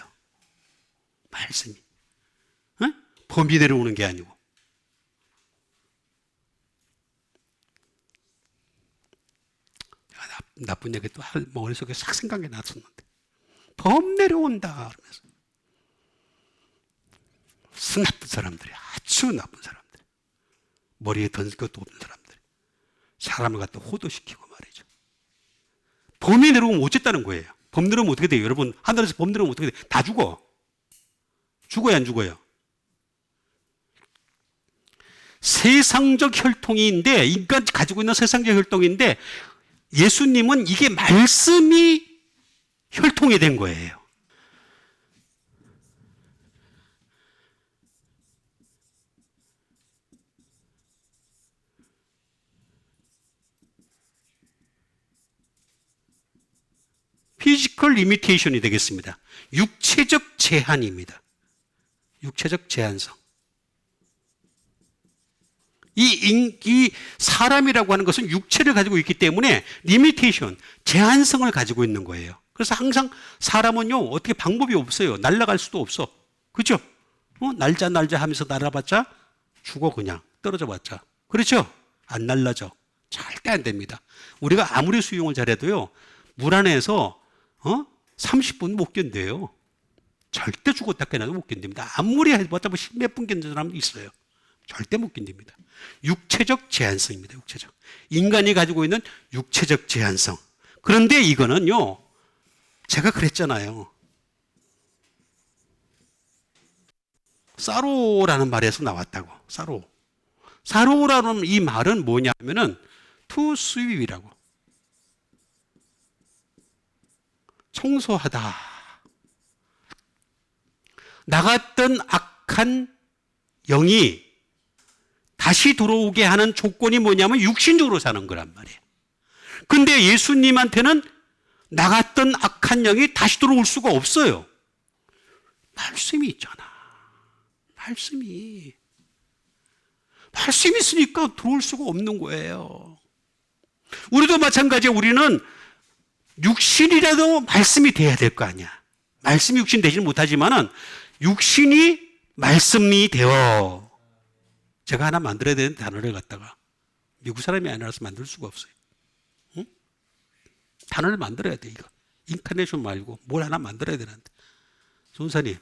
말씀이. 범이 내려오는 게 아니고. 나쁜 얘기 또 머릿속에 싹 생각이 났었는데. 범 내려온다. 그러면서. 나쁜 사람들이, 아주 나쁜 사람들. 머리에 던질 것도 없는 사람들. 사람을 갖다 호도시키고 말이죠. 범이 내려오면 어쨌다는 거예요. 범 내려오면 어떻게 돼요? 여러분, 하늘에서 범 내려오면 어떻게 돼요? 다 죽어. 죽어요, 안 죽어요? 세상적 혈통인데, 인간이 가지고 있는 세상적 혈통인데, 예수님은 이게 말씀이 혈통이 된 거예요. 피지컬 리미테이션이 되겠습니다. 육체적 제한입니다. 육체적 제한성. 이 사람이라고 하는 것은 육체를 가지고 있기 때문에 리미테이션, 제한성을 가지고 있는 거예요. 그래서 항상 사람은요, 어떻게 방법이 없어요. 날아갈 수도 없어. 그죠? 날자 하면서 날아봤자 죽어 그냥. 떨어져 봤자. 그렇죠? 안 날라져. 절대 안 됩니다. 우리가 아무리 수영을 잘해도요, 물 안에서 30분 못 견뎌요. 절대 죽었다 깨나도 못 견딥니다. 아무리 해봤자 뭐 십몇 분 견디는 사람도 있어요. 절대 못 견딥니다. 육체적 제한성입니다. 육체적. 인간이 가지고 있는 육체적 제한성. 그런데 이거는요, 제가 그랬잖아요. 사로라는 말에서 나왔다고. 사로라는 이 말은 뭐냐면은 to sweep이라고. 청소하다. 나갔던 악한 영이 다시 들어오게 하는 조건이 뭐냐면 육신적으로 사는 거란 말이에요. 근데 예수님한테는 나갔던 악한 영이 다시 들어올 수가 없어요. 말씀이 있잖아. 말씀이 있으니까 들어올 수가 없는 거예요. 우리도 마찬가지예요. 우리는 육신이라도 말씀이 돼야 될 거 아니야. 말씀이 육신 되지는 못하지만은 육신이 말씀이 되어. 제가 하나 만들어야 되는 단어를 갖다가 미국 사람이 아니라서 만들 수가 없어요. 단어를 만들어야 돼, 이거. 인카네이션 말고 뭘 하나 만들어야 되는데. 전사님,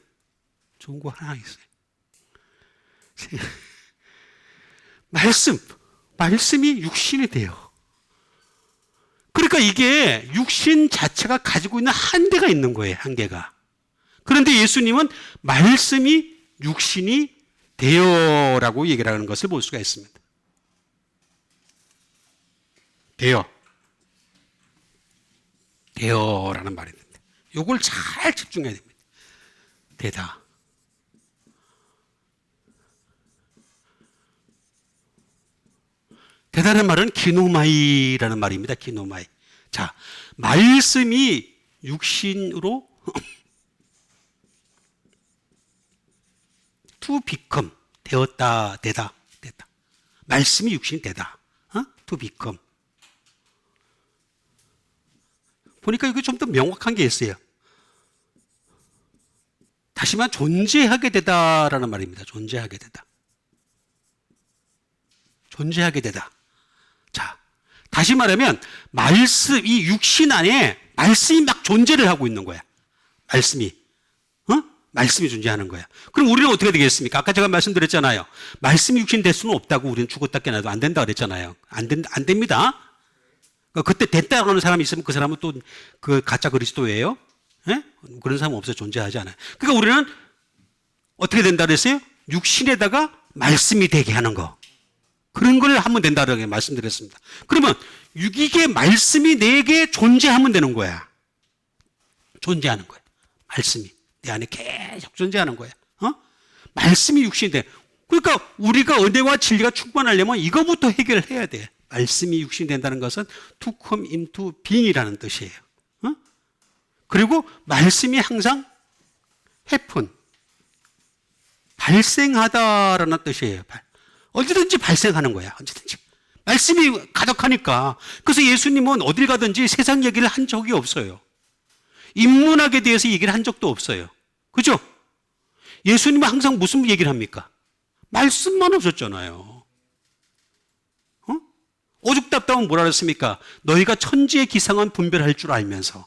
좋은 거 하나 있어요. 말씀이 육신이 돼요. 그러니까 이게 육신 자체가 가지고 있는 한계가 있는 거예요, 한계가. 그런데 예수님은 말씀이 육신이 되어라고 얘기를 하는 것을 볼 수가 있습니다. 되어라는 말이 있는데, 이걸 잘 집중해야 됩니다. 되다. 되다는 말은 기노마이라는 말입니다. 기노마이. 자, 말씀이 육신으로 to become, 되었다, 되다. 말씀이 육신이 되다. to become. 보니까 이게 좀 더 명확한 게 있어요. 다시 말하면 존재하게 되다라는 말입니다. 존재하게 되다. 자, 다시 말하면 이 육신 안에 말씀이 막 존재를 하고 있는 거야. 말씀이 존재하는 거야. 그럼 우리는 어떻게 되겠습니까? 아까 제가 말씀드렸잖아요. 말씀이 육신 될 수는 없다고. 우리는 죽었다 깨나도 안 된다 그랬잖아요. 안 됩니다. 그때 됐다고 하는 사람이 있으면 그 사람은 또 그 가짜 그리스도예요. 예? 그런 사람은 없어요. 존재하지 않아요. 그러니까 우리는 어떻게 된다 그랬어요? 육신에다가 말씀이 되게 하는 거. 그런 걸 하면 된다고 말씀드렸습니다. 그러면 이게 말씀이 내게 존재하면 되는 거야. 존재하는 거야. 말씀이 내 안에 계속 존재하는 거야. 말씀이 육신이 돼. 그러니까 우리가 은혜와 진리가 충만하려면 이거부터 해결을 해야 돼. 말씀이 육신이 된다는 것은 to come into being이라는 뜻이에요. 그리고 말씀이 항상 happen, 발생하다라는 뜻이에요. 언제든지 발생하는 거야. 언제든지. 말씀이 가득하니까. 그래서 예수님은 어딜 가든지 세상 얘기를 한 적이 없어요. 인문학에 대해서 얘기를 한 적도 없어요. 그죠? 예수님은 항상 무슨 얘기를 합니까? 말씀만 하셨잖아요. 오죽답답은 뭐라 그랬습니까? 너희가 천지의 기상은 분별할 줄 알면서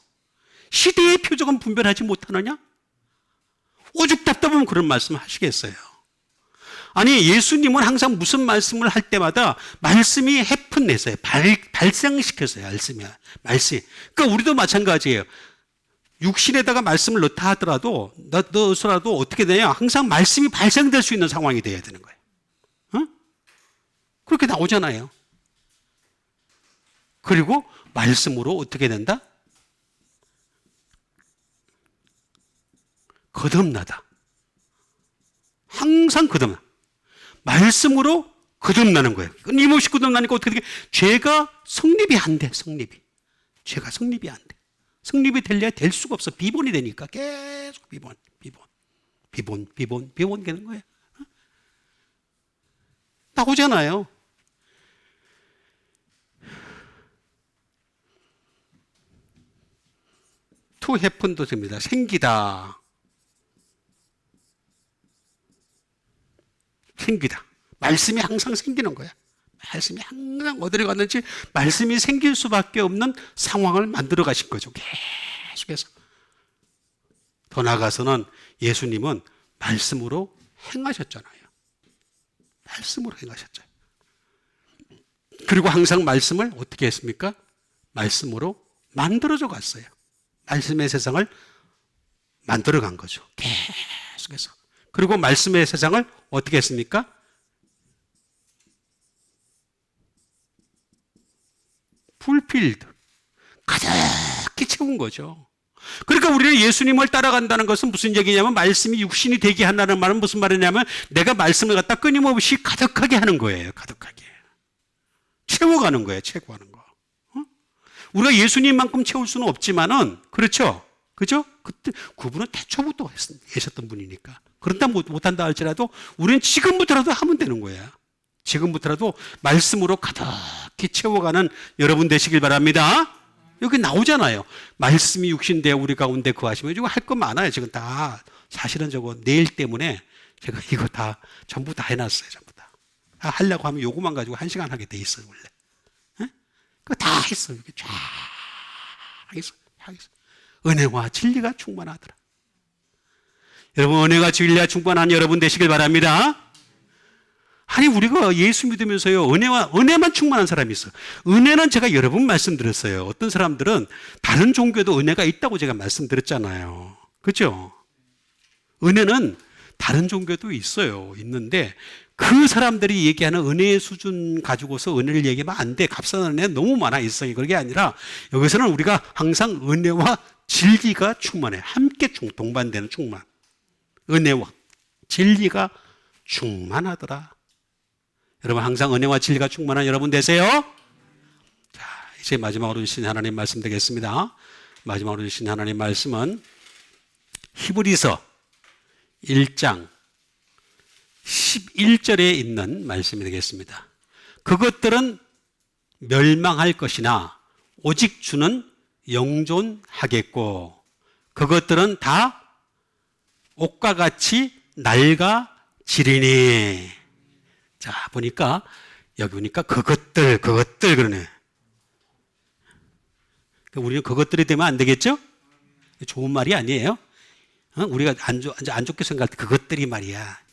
시대의 표적은 분별하지 못하느냐? 오죽답답하면 그런 말씀을 하시겠어요. 아니, 예수님은 항상 무슨 말씀을 할 때마다 말씀이 해픈냈어요. 발생시켰어요. 말씀. 그러니까 우리도 마찬가지예요. 육신에다가 말씀을 넣다 하더라도, 넣어서라도 어떻게 되냐? 항상 말씀이 발생될 수 있는 상황이 돼야 되는 거예요. 그렇게 나오잖아요. 그리고 말씀으로 어떻게 된다? 거듭나다. 항상 거듭나. 말씀으로 거듭나는 거예요. 끊임없이 거듭나니까 어떻게 되게 죄가 성립이 안 돼. 죄가 성립이 안 돼. 성립이 되려야 될 수가 없어. 비본이 되니까 계속 비본 되는 거예요. 나오잖아요. to happen도 됩니다. 생기다. 말씀이 항상 생기는 거야. 말씀이 항상 어디를 갔는지 말씀이 생길 수밖에 없는 상황을 만들어 가신 거죠. 계속해서. 더 나아가서는 예수님은 말씀으로 행하셨잖아요. 그리고 항상 말씀을 어떻게 했습니까? 말씀으로 만들어져 갔어요. 말씀의 세상을 만들어 간 거죠. 계속해서. 그리고 말씀의 세상을 어떻게 했습니까? 풀필드. 가득히 채운 거죠. 그러니까 우리는 예수님을 따라간다는 것은 무슨 얘기냐면 말씀이 육신이 되게 한다는 말은 무슨 말이냐면 내가 말씀을 갖다 끊임없이 가득하게 하는 거예요. 가득하게. 채워가는 거예요. 채워가는 거. 우리가 예수님만큼 채울 수는 없지만은 그렇죠? 그죠? 그때 그분은 태초부터 계셨던 분이니까. 그런다 못한다 할지라도 우리는 지금부터라도 하면 되는 거야. 지금부터라도 말씀으로 가득히 채워가는 여러분 되시길 바랍니다. 여기 나오잖아요. 말씀이 육신되어 우리 가운데 거하시면 이거 할 거 많아요. 지금 다 사실은 저거 내일 때문에 제가 이거 다 전부 다 해놨어요. 전부 다. 하려고 하면 요거만 가지고 1시간 하게 돼 있어요. 원래. 그거 다 했어요. 이렇게 쫙 향해서 은혜와 진리가 충만하더라. 여러분, 은혜와 진리가 충만한 여러분 되시길 바랍니다. 아니, 우리가 예수 믿으면서요, 은혜만 충만한 사람이 있어. 은혜는 제가 여러 번 말씀드렸어요. 어떤 사람들은 다른 종교도 은혜가 있다고 제가 말씀드렸잖아요. 그죠? 은혜는 다른 종교도 있어요. 있는데, 그 사람들이 얘기하는 은혜의 수준 가지고서 은혜를 얘기하면 안 돼. 값싼 은혜 너무 많아 있어요. 그게 아니라, 여기서는 우리가 항상 은혜와 진리가 충만해. 함께 동반되는 충만. 은혜와 진리가 충만하더라. 여러분, 항상 은혜와 진리가 충만한 여러분 되세요. 자, 이제 마지막으로 주신 하나님 말씀 되겠습니다. 마지막으로 주신 하나님 말씀은 히브리서 1장 11절에 있는 말씀이 되겠습니다. 그것들은 멸망할 것이나 오직 주는 영존하겠고, 그것들은 다 옥과 같이 낡아지리니. 자, 보니까, 여기 보니까 그것들 그러네. 우리는 그것들이 되면 안 되겠죠? 좋은 말이 아니에요. 우리가 안 좋게 생각할 때 그것들이 말이야.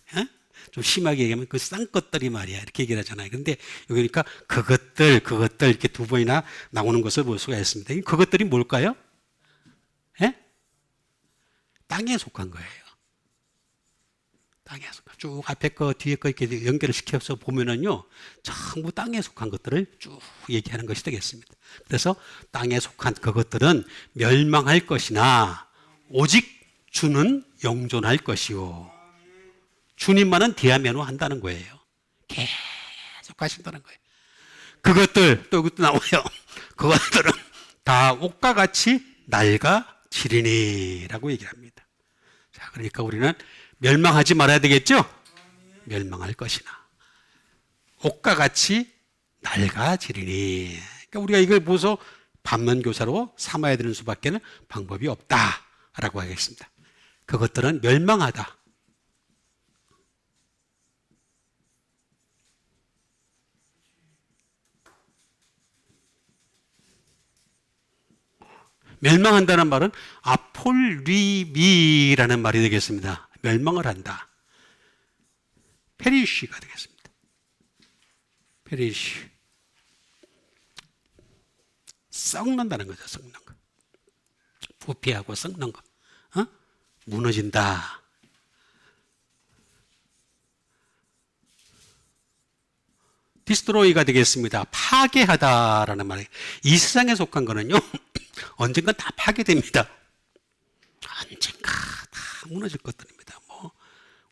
좀 심하게 얘기하면 그 싼 것들이 말이야. 이렇게 얘기를 하잖아요. 근데 여기 보니까 그것들 이렇게 두 번이나 나오는 것을 볼 수가 있습니다. 그것들이 뭘까요? 땅에 속한 거예요. 땅에 속한. 쭉 앞에 거 뒤에 거 이렇게 연결을 시켜서 보면은요, 전부 땅에 속한 것들을 쭉 얘기하는 것이 되겠습니다. 그래서 땅에 속한 그것들은 멸망할 것이나 오직 주는 영존할 것이요. 주님만은 디아메노 한다는 거예요. 계속 하신다는 거예요. 그것들, 또 이것도 나와요. 그것들은 다 옥과 같이 낡아지리니 라고 얘기를 합니다. 자, 그러니까 우리는 멸망하지 말아야 되겠죠? 멸망할 것이나 옥과 같이 낡아지리니. 그러니까 우리가 이걸 보고서 반면교사로 삼아야 되는 수밖에 방법이 없다라고 하겠습니다. 그것들은 멸망하다. 멸망한다는 말은 아폴리미라는 말이 되겠습니다. 멸망을 한다. 페리쉬가 되겠습니다. 페리쉬. 썩는다는 거죠. 썩는 거. 부패하고 썩는 거. 무너진다. 디스트로이가 되겠습니다. 파괴하다라는 말이에요. 이 세상에 속한 거는요, 언젠가 다 파괴됩니다. 언젠가 다 무너질 것들입니다.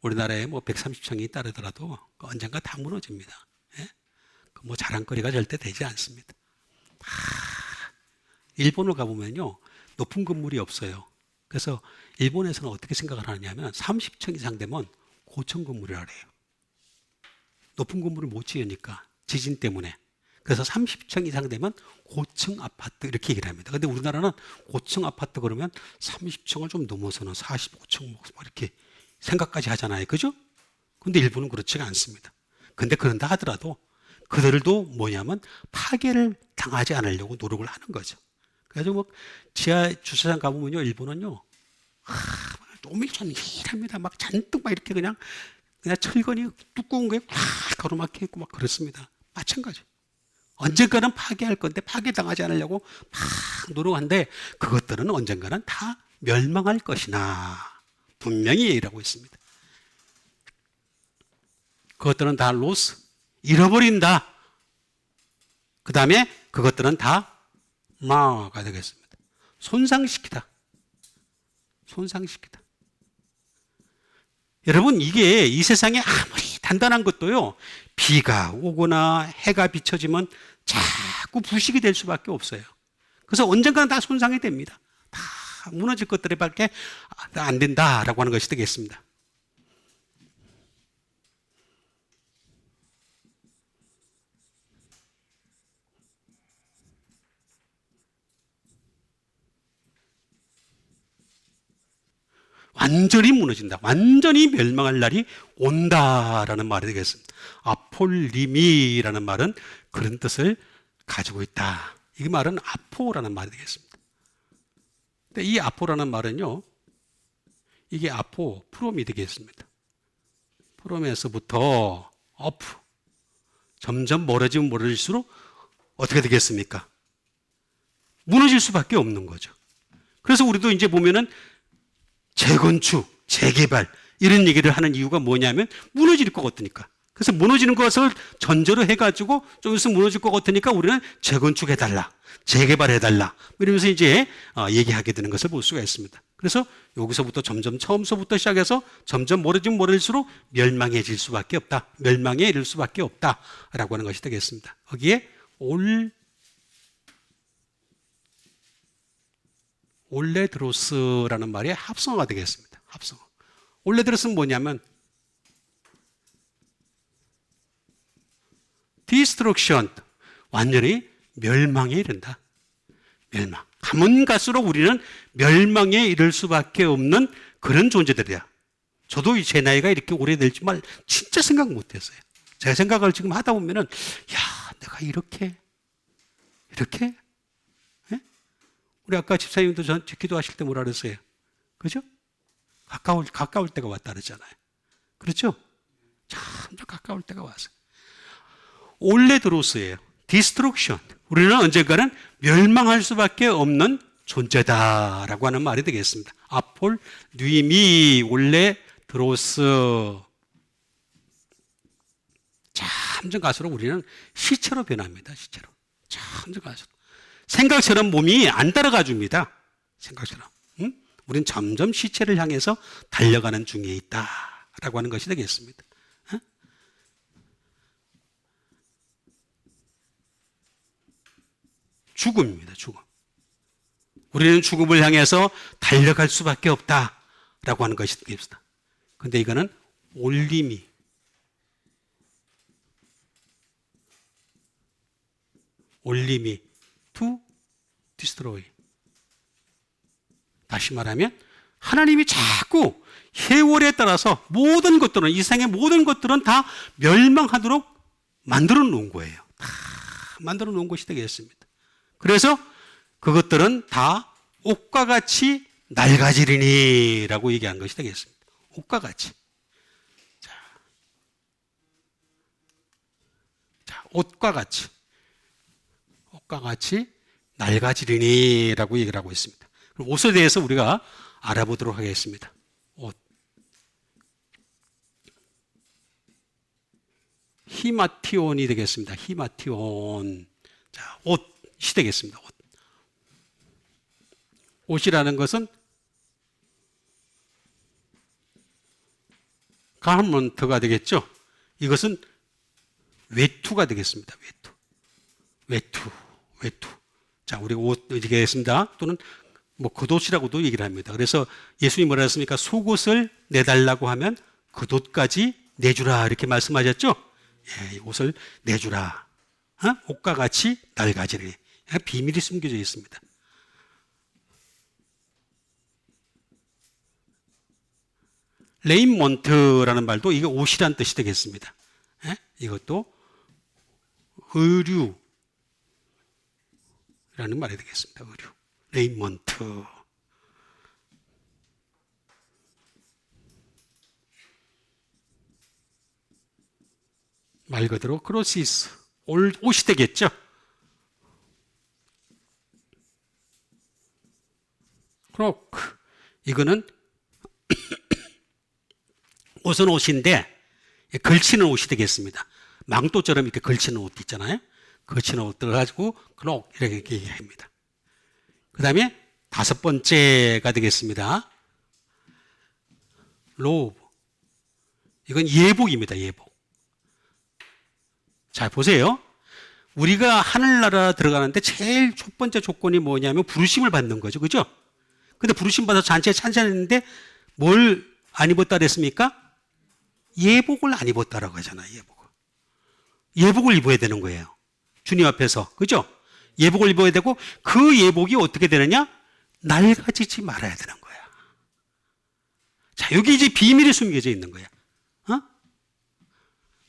우리나라에 130층이 따르더라도 언젠가 다 무너집니다. 예? 자랑거리가 절대 되지 않습니다. 일본을 가보면요, 높은 건물이 없어요. 그래서 일본에서는 어떻게 생각을 하느냐면 30층 이상 되면 고층 건물이라 그래요. 높은 건물을 못 지으니까, 지진 때문에. 그래서 30층 이상 되면 고층 아파트 이렇게 얘기를 합니다. 근데 우리나라는 고층 아파트 그러면 30층을 좀 넘어서는 45층 이렇게 생각까지 하잖아요. 그죠? 근데 일본은 그렇지가 않습니다. 근데 그런다 하더라도 그들도 뭐냐면 파괴를 당하지 않으려고 노력을 하는 거죠. 그래서 지하 주차장 가보면요, 일본은요, 노밀천밀합니다. 막 잔뜩 막 이렇게 그냥 철근이 두꺼운 거에 가로막혀 있고 막 그렇습니다. 마찬가지. 언젠가는 파괴할 건데 파괴당하지 않으려고 막 노력하는데 그것들은 언젠가는 다 멸망할 것이나 분명히 얘기를 하고 있습니다. 그것들은 다 로스, 잃어버린다. 그 다음에 그것들은 다 마가 되겠습니다. 손상시키다. 손상시키다. 여러분, 이게 이 세상에 아무리 단단한 것도요, 비가 오거나 해가 비춰지면 자꾸 부식이 될 수밖에 없어요. 그래서 언젠가는 다 손상이 됩니다. 다 무너질 것들밖에 안 된다라고 하는 것이 되겠습니다. 완전히 무너진다. 완전히 멸망할 날이 온다라는 말이 되겠습니다. 아폴리미라는 말은 그런 뜻을 가지고 있다. 이 말은 아포라는 말이 되겠습니다. 근데 이 아포라는 말은요, 이게 아포, 프롬이 되겠습니다. 프롬에서부터 어프, 점점 멀어지면 멀어질수록 어떻게 되겠습니까? 무너질 수밖에 없는 거죠. 그래서 우리도 이제 보면은 재건축, 재개발 이런 얘기를 하는 이유가 뭐냐면 무너질 것 같으니까. 그래서 무너지는 것을 전제로 해가지고 좀 있으면 무너질 것 같으니까 우리는 재건축해달라, 재개발해달라 이러면서 이제 얘기하게 되는 것을 볼 수가 있습니다. 그래서 여기서부터 점점 처음서부터 시작해서 점점 멀어지면 멀어질수록 멸망해질 수밖에 없다, 멸망에 이를 수밖에 없다라고 하는 것이 되겠습니다. 거기에 올레드로스라는 말이 합성어가 되겠습니다. 합성어. 올레드로스는 뭐냐면 디스트럭션, 완전히 멸망에 이른다. 멸망. 가면 갈수록 우리는 멸망에 이를 수밖에 없는 그런 존재들이야. 저도 제 나이가 이렇게 오래될 줄 진짜 생각 못했어요. 제가 생각을 지금 하다 보면은, 야, 내가 이렇게? 예? 우리 아까 집사님도 전 기도하실 때 뭐라 그랬어요? 그죠? 가까울 때가 왔다 그랬잖아요. 그렇죠? 참 가까울 때가 왔어요. 올레드로스예요. 디스트럭션. 우리는 언젠가는 멸망할 수밖에 없는 존재다라고 하는 말이 되겠습니다. 아폴, 누이미, 올레드로스. 점점 갈수록 우리는 시체로 변합니다. 시체로. 점점 갈수록. 생각처럼 몸이 안 따라가 줍니다. 생각처럼. 응? 우리는 점점 시체를 향해서 달려가는 중에 있다라고 하는 것이 되겠습니다. 죽음입니다. 죽음. 우리는 죽음을 향해서 달려갈 수밖에 없다라고 하는 것이 되겠습니다. 그런데 이거는 올림이, to destroy. 다시 말하면 하나님이 자꾸 세월에 따라서 모든 것들은, 이 세상의 모든 것들은 다 멸망하도록 만들어 놓은 거예요. 다 만들어 놓은 것이 되겠습니다. 그래서 그것들은 다 옷과 같이 낡아지리니 라고 얘기한 것이 되겠습니다. 옷과 같이. 자, 옷과 같이 낡아지리니 라고 얘기를 하고 있습니다. 그럼 옷에 대해서 우리가 알아보도록 하겠습니다. 옷. 히마티온이 되겠습니다. 히마티온. 자, 옷이 되겠습니다. 옷이라는 것은 가르먼트가 되겠죠. 이것은 외투가 되겠습니다. 외투. 자, 우리 옷 되겠습니다. 또는 뭐 겉옷이라고도 얘기를 합니다. 그래서 예수님이 뭐라 했습니까? 속옷을 내달라고 하면 겉옷까지 내주라 이렇게 말씀하셨죠. 예, 옷을 내주라. 옷과 같이 낡아지리니. 비밀이 숨겨져 있습니다. 레인먼트라는 말도 이게 옷이란 뜻이 되겠습니다. 예? 이것도 의류라는 말이 되겠습니다. 의류. 레인먼트. 말 그대로 크로시스. 옷이 되겠죠. 크로크. 이거는 옷은 옷인데 걸치는 옷이 되겠습니다. 망토처럼 이렇게 걸치는 옷 있잖아요. 걸치는 옷들을 가지고 크록 이렇게 얘기합니다. 그 다음에 다섯 번째가 되겠습니다. 로브. 이건 예복입니다. 예복. 자, 보세요. 우리가 하늘나라 들어가는데 제일 첫 번째 조건이 뭐냐면 부르심을 받는 거죠. 그죠? 근데 부르심 받아서 잔치에 찬양했는데 뭘 안 입었다 그랬습니까? 예복을 안 입었다라고 하잖아요. 예복을 입어야 되는 거예요. 주님 앞에서. 그죠? 예복을 입어야 되고 그 예복이 어떻게 되느냐? 낡아지지 말아야 되는 거야. 자, 여기 이제 비밀이 숨겨져 있는 거야.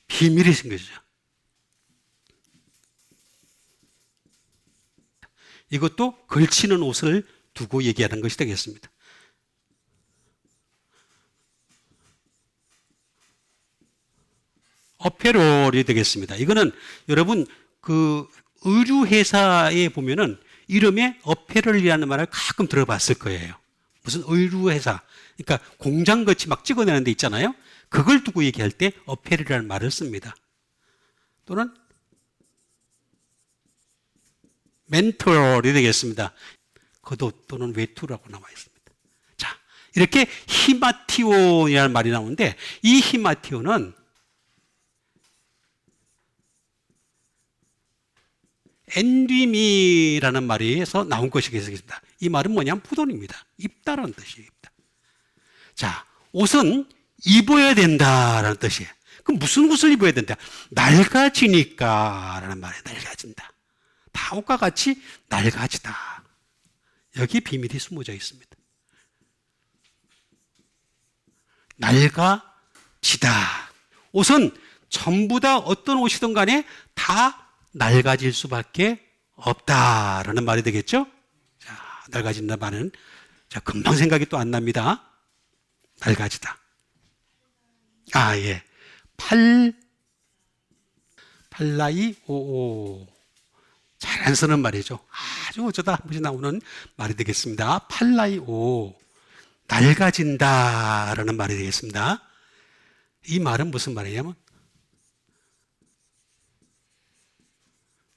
비밀이 숨겨져. 이것도 걸치는 옷을 두고 얘기하는 것이 되겠습니다. 어페럴이 되겠습니다. 이거는 여러분 그 의류회사에 보면은 이름에 어페럴이라는 말을 가끔 들어봤을 거예요. 무슨 의류회사, 그러니까 공장같이 막 찍어내는 데 있잖아요. 그걸 두고 얘기할 때 어페럴이라는 말을 씁니다. 또는 멘토럴이 되겠습니다. 겉옷 또는 외투라고 나와 있습니다. 자, 이렇게 히마티온이라는 말이 나오는데 이 히마티온은 엔디미라는 말에서 나온 것이겠습니다. 이 말은 뭐냐면 푸돈입니다. 입다라는 뜻이에요. 입다. 자, 옷은 입어야 된다라는 뜻이에요. 그럼 무슨 옷을 입어야 된다? 낡아지니까 라는 말이에요. 낡아진다. 다 옷과 같이 낡아지다. 여기에 비밀이 숨어져 있습니다. 낡아지다. 옷은 전부 다 어떤 옷이든 간에 다 낡아질 수밖에 없다라는 말이 되겠죠? 자, 낡아진다 말은 자, 금방 생각이 또 안 납니다. 낡아지다. 아, 예. 팔라이 오오. 잘 안 쓰는 말이죠. 아주 어쩌다 한 번씩 나오는 말이 되겠습니다. 팔라이 오. 낡아진다라는 말이 되겠습니다. 이 말은 무슨 말이냐면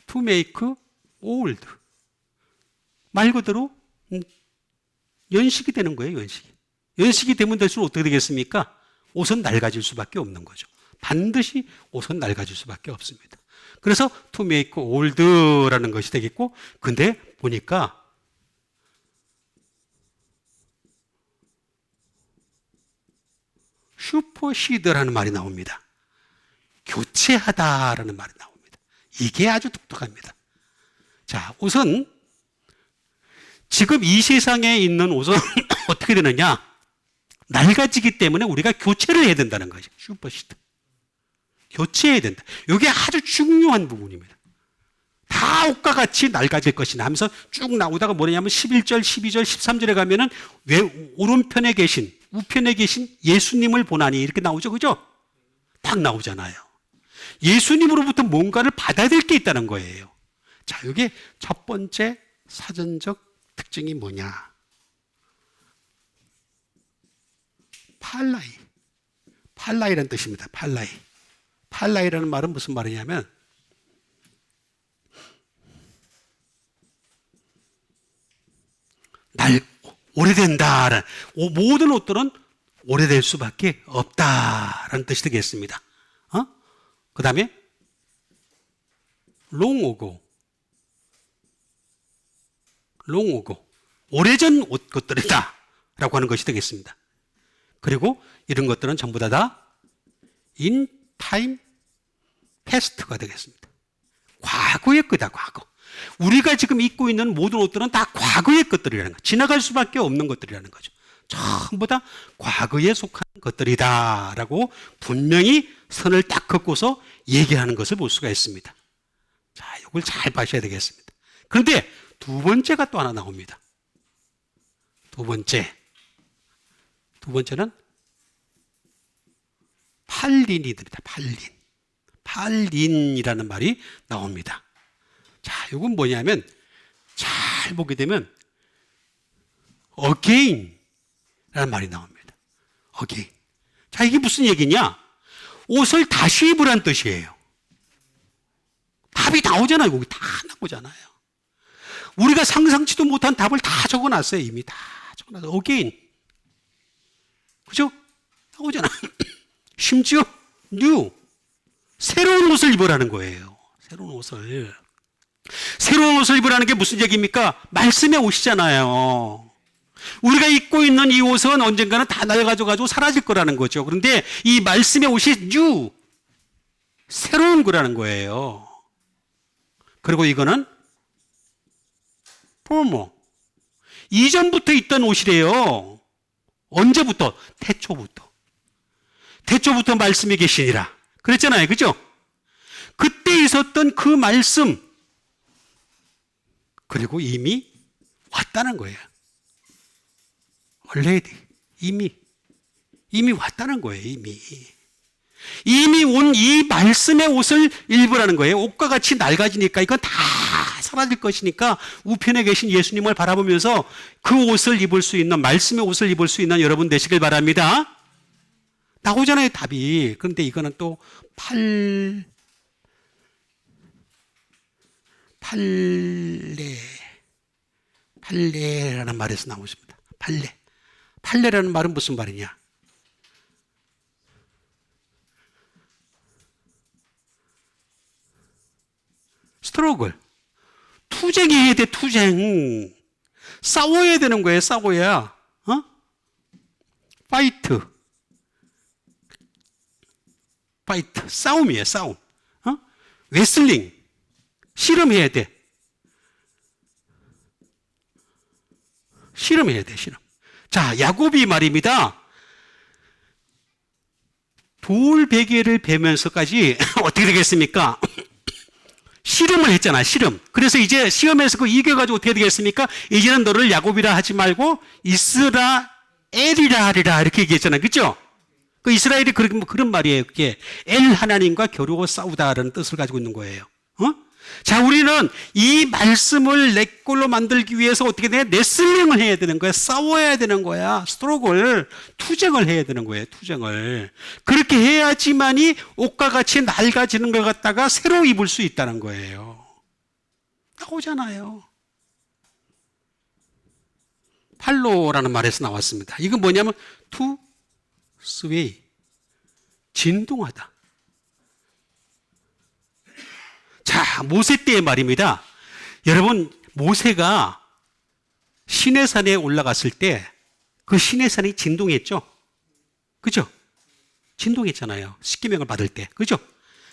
to make old. 말 그대로 연식이 되는 거예요, 연식이. 연식이 되면 될수록 어떻게 되겠습니까? 옷은 낡아질 수밖에 없는 거죠. 반드시 옷은 낡아질 수밖에 없습니다. 그래서 to make old라는 것이 되겠고, 근데 보니까 슈퍼시드라는 말이 나옵니다. 교체하다라는 말이 나옵니다. 이게 아주 독특합니다. 자, 옷은 지금 이 세상에 있는 옷은 어떻게 되느냐? 낡아지기 때문에 우리가 교체를 해야 된다는 거죠. 슈퍼시드. 교체해야 된다. 이게 아주 중요한 부분입니다. 다 옷과 같이 낡아질 것이나 하면서 쭉 나오다가 뭐냐면 11절, 12절, 13절에 가면은 왜 오른편에 계신, 우편에 계신 예수님을 보나니 이렇게 나오죠. 그죠? 딱 나오잖아요. 예수님으로부터 뭔가를 받아야 될 게 있다는 거예요. 자, 이게 첫 번째 사전적 특징이 뭐냐? 팔라이. 팔라이라는 뜻입니다. 팔라이. 팔라이라는 말은 무슨 말이냐면 오래된다라는, 모든 옷들은 오래될 수밖에 없다라는 뜻이 되겠습니다. 그 다음에 long ago, 오래전 것들이다 라고 하는 것이 되겠습니다. 그리고 이런 것들은 전부 다 in time past가 되겠습니다. 과거의 거다, 과거. 우리가 지금 입고 있는 모든 옷들은 다 과거의 것들이라는 거죠. 지나갈 수밖에 없는 것들이라는 거죠. 전부 다 과거에 속한 것들이다 라고 분명히 선을 딱 긋고서 얘기하는 것을 볼 수가 있습니다. 자, 이걸 잘 봐셔야 되겠습니다. 그런데 두 번째가 또 하나 나옵니다. 두 번째는 팔린이 됩니다. 팔린이라는 말이 나옵니다. 자, 이건 뭐냐면 잘 보게 되면 again 라는 말이 나옵니다. again. 자, 이게 무슨 얘기냐? 옷을 다시 입으란 뜻이에요. 답이 나오잖아요. 여기 다 나오잖아요. 우리가 상상치도 못한 답을 다 적어놨어요. 이미 다 적어놨어요. again. 그죠? 나오잖아요. 심지어 new. 새로운 옷을 입으라는 거예요. 새로운 옷을 입으라는 게 무슨 얘기입니까? 말씀의 옷이잖아요. 우리가 입고 있는 이 옷은 언젠가는 다 낡아져가지고 사라질 거라는 거죠. 그런데 이 말씀의 옷이 new, 새로운 거라는 거예요. 그리고 이거는 former, 이전부터 있던 옷이래요. 언제부터? 태초부터 말씀이 계시니라 그랬잖아요. 그죠? 그때 있었던 그 말씀, 그리고 이미 왔다는 거예요. already. 이미 왔다는 거예요, 이미 온 이 말씀의 옷을 입으라는 거예요. 옷과 같이 낡아지니까 이건 다 사라질 것이니까 우편에 계신 예수님을 바라보면서 그 옷을 입을 수 있는, 말씀의 옷을 입을 수 있는 여러분 되시길 바랍니다. 나오잖아요, 답이. 그런데 이거는 또 팔레라는 말에서 나오십니다. 팔레라는 말은 무슨 말이냐? 스트로글. 투쟁해야 돼, 투쟁. 싸워야 되는 거예요, 싸워야. 파이트. 싸움이에요, 싸움. 레슬링. 씨름해야 돼. 씨름해야 돼, 씨름. 자, 야곱이 말입니다. 돌 베개를 베면서까지 어떻게 되겠습니까? 씨름을 했잖아, 씨름. 그래서 이제 시험에서 그 이겨가지고 어떻게 되겠습니까? 이제는 너를 야곱이라 하지 말고 이스라엘이라 하리라 이렇게 얘기했잖아요. 그죠? 그 이스라엘이 그런 말이에요. 그게 엘 하나님과 겨루고 싸우다라는 뜻을 가지고 있는 거예요. 자, 우리는 이 말씀을 내 걸로 만들기 위해서 어떻게 돼? 레슬링을 해야 되는 거야. 싸워야 되는 거야. 스트로글, 투쟁을 해야 되는 거예요. 투쟁을. 그렇게 해야지만이 옷과 같이 낡아지는 것 갖다가 새로 입을 수 있다는 거예요. 나오잖아요. 팔로라는 말에서 나왔습니다. 이건 뭐냐면 to sway, 진동하다. 자, 모세 때의 말입니다. 여러분, 모세가 시내산에 올라갔을 때 그 시내산이 진동했죠? 그죠? 진동했잖아요. 십계명을 받을 때. 그죠?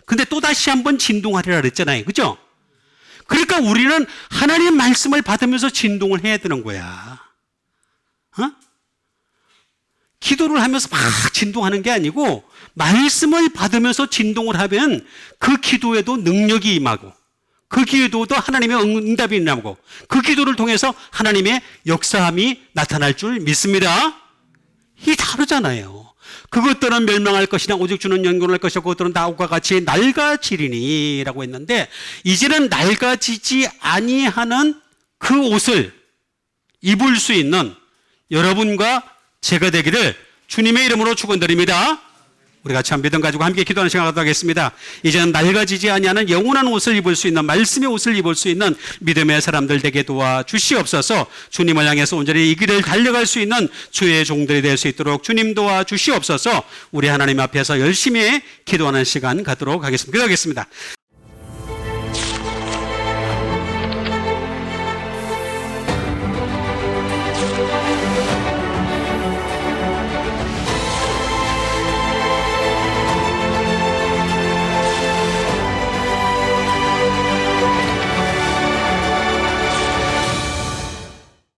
근데 또다시 한번 진동하리라 그랬잖아요. 그죠? 그러니까 우리는 하나님의 말씀을 받으면서 진동을 해야 되는 거야. 기도를 하면서 막 진동하는 게 아니고 말씀을 받으면서 진동을 하면 그 기도에도 능력이 임하고 그 기도도 하나님의 응답이 임하고 그 기도를 통해서 하나님의 역사함이 나타날 줄 믿습니다. 이게 다르잖아요. 그것들은 멸망할 것이나 오직 주는 영존할 것이고 그것들은 나옥과 같이 낡아지리니 라고 했는데 이제는 낡아지지 아니하는 그 옷을 입을 수 있는 여러분과 제가 되기를 주님의 이름으로 축원드립니다. 우리 같이 한 믿음 가지고 함께 기도하는 시간 갖도록 하겠습니다. 이제는 낡아지지 아니하는 영원한 옷을 입을 수 있는 말씀의 옷을 입을 수 있는 믿음의 사람들 되게 도와주시옵소서. 주님을 향해서 온전히 이 길을 달려갈 수 있는 주의 종들이 될 수 있도록 주님 도와주시옵소서. 우리 하나님 앞에서 열심히 기도하는 시간 갖도록 하겠습니다. 기도하겠습니다.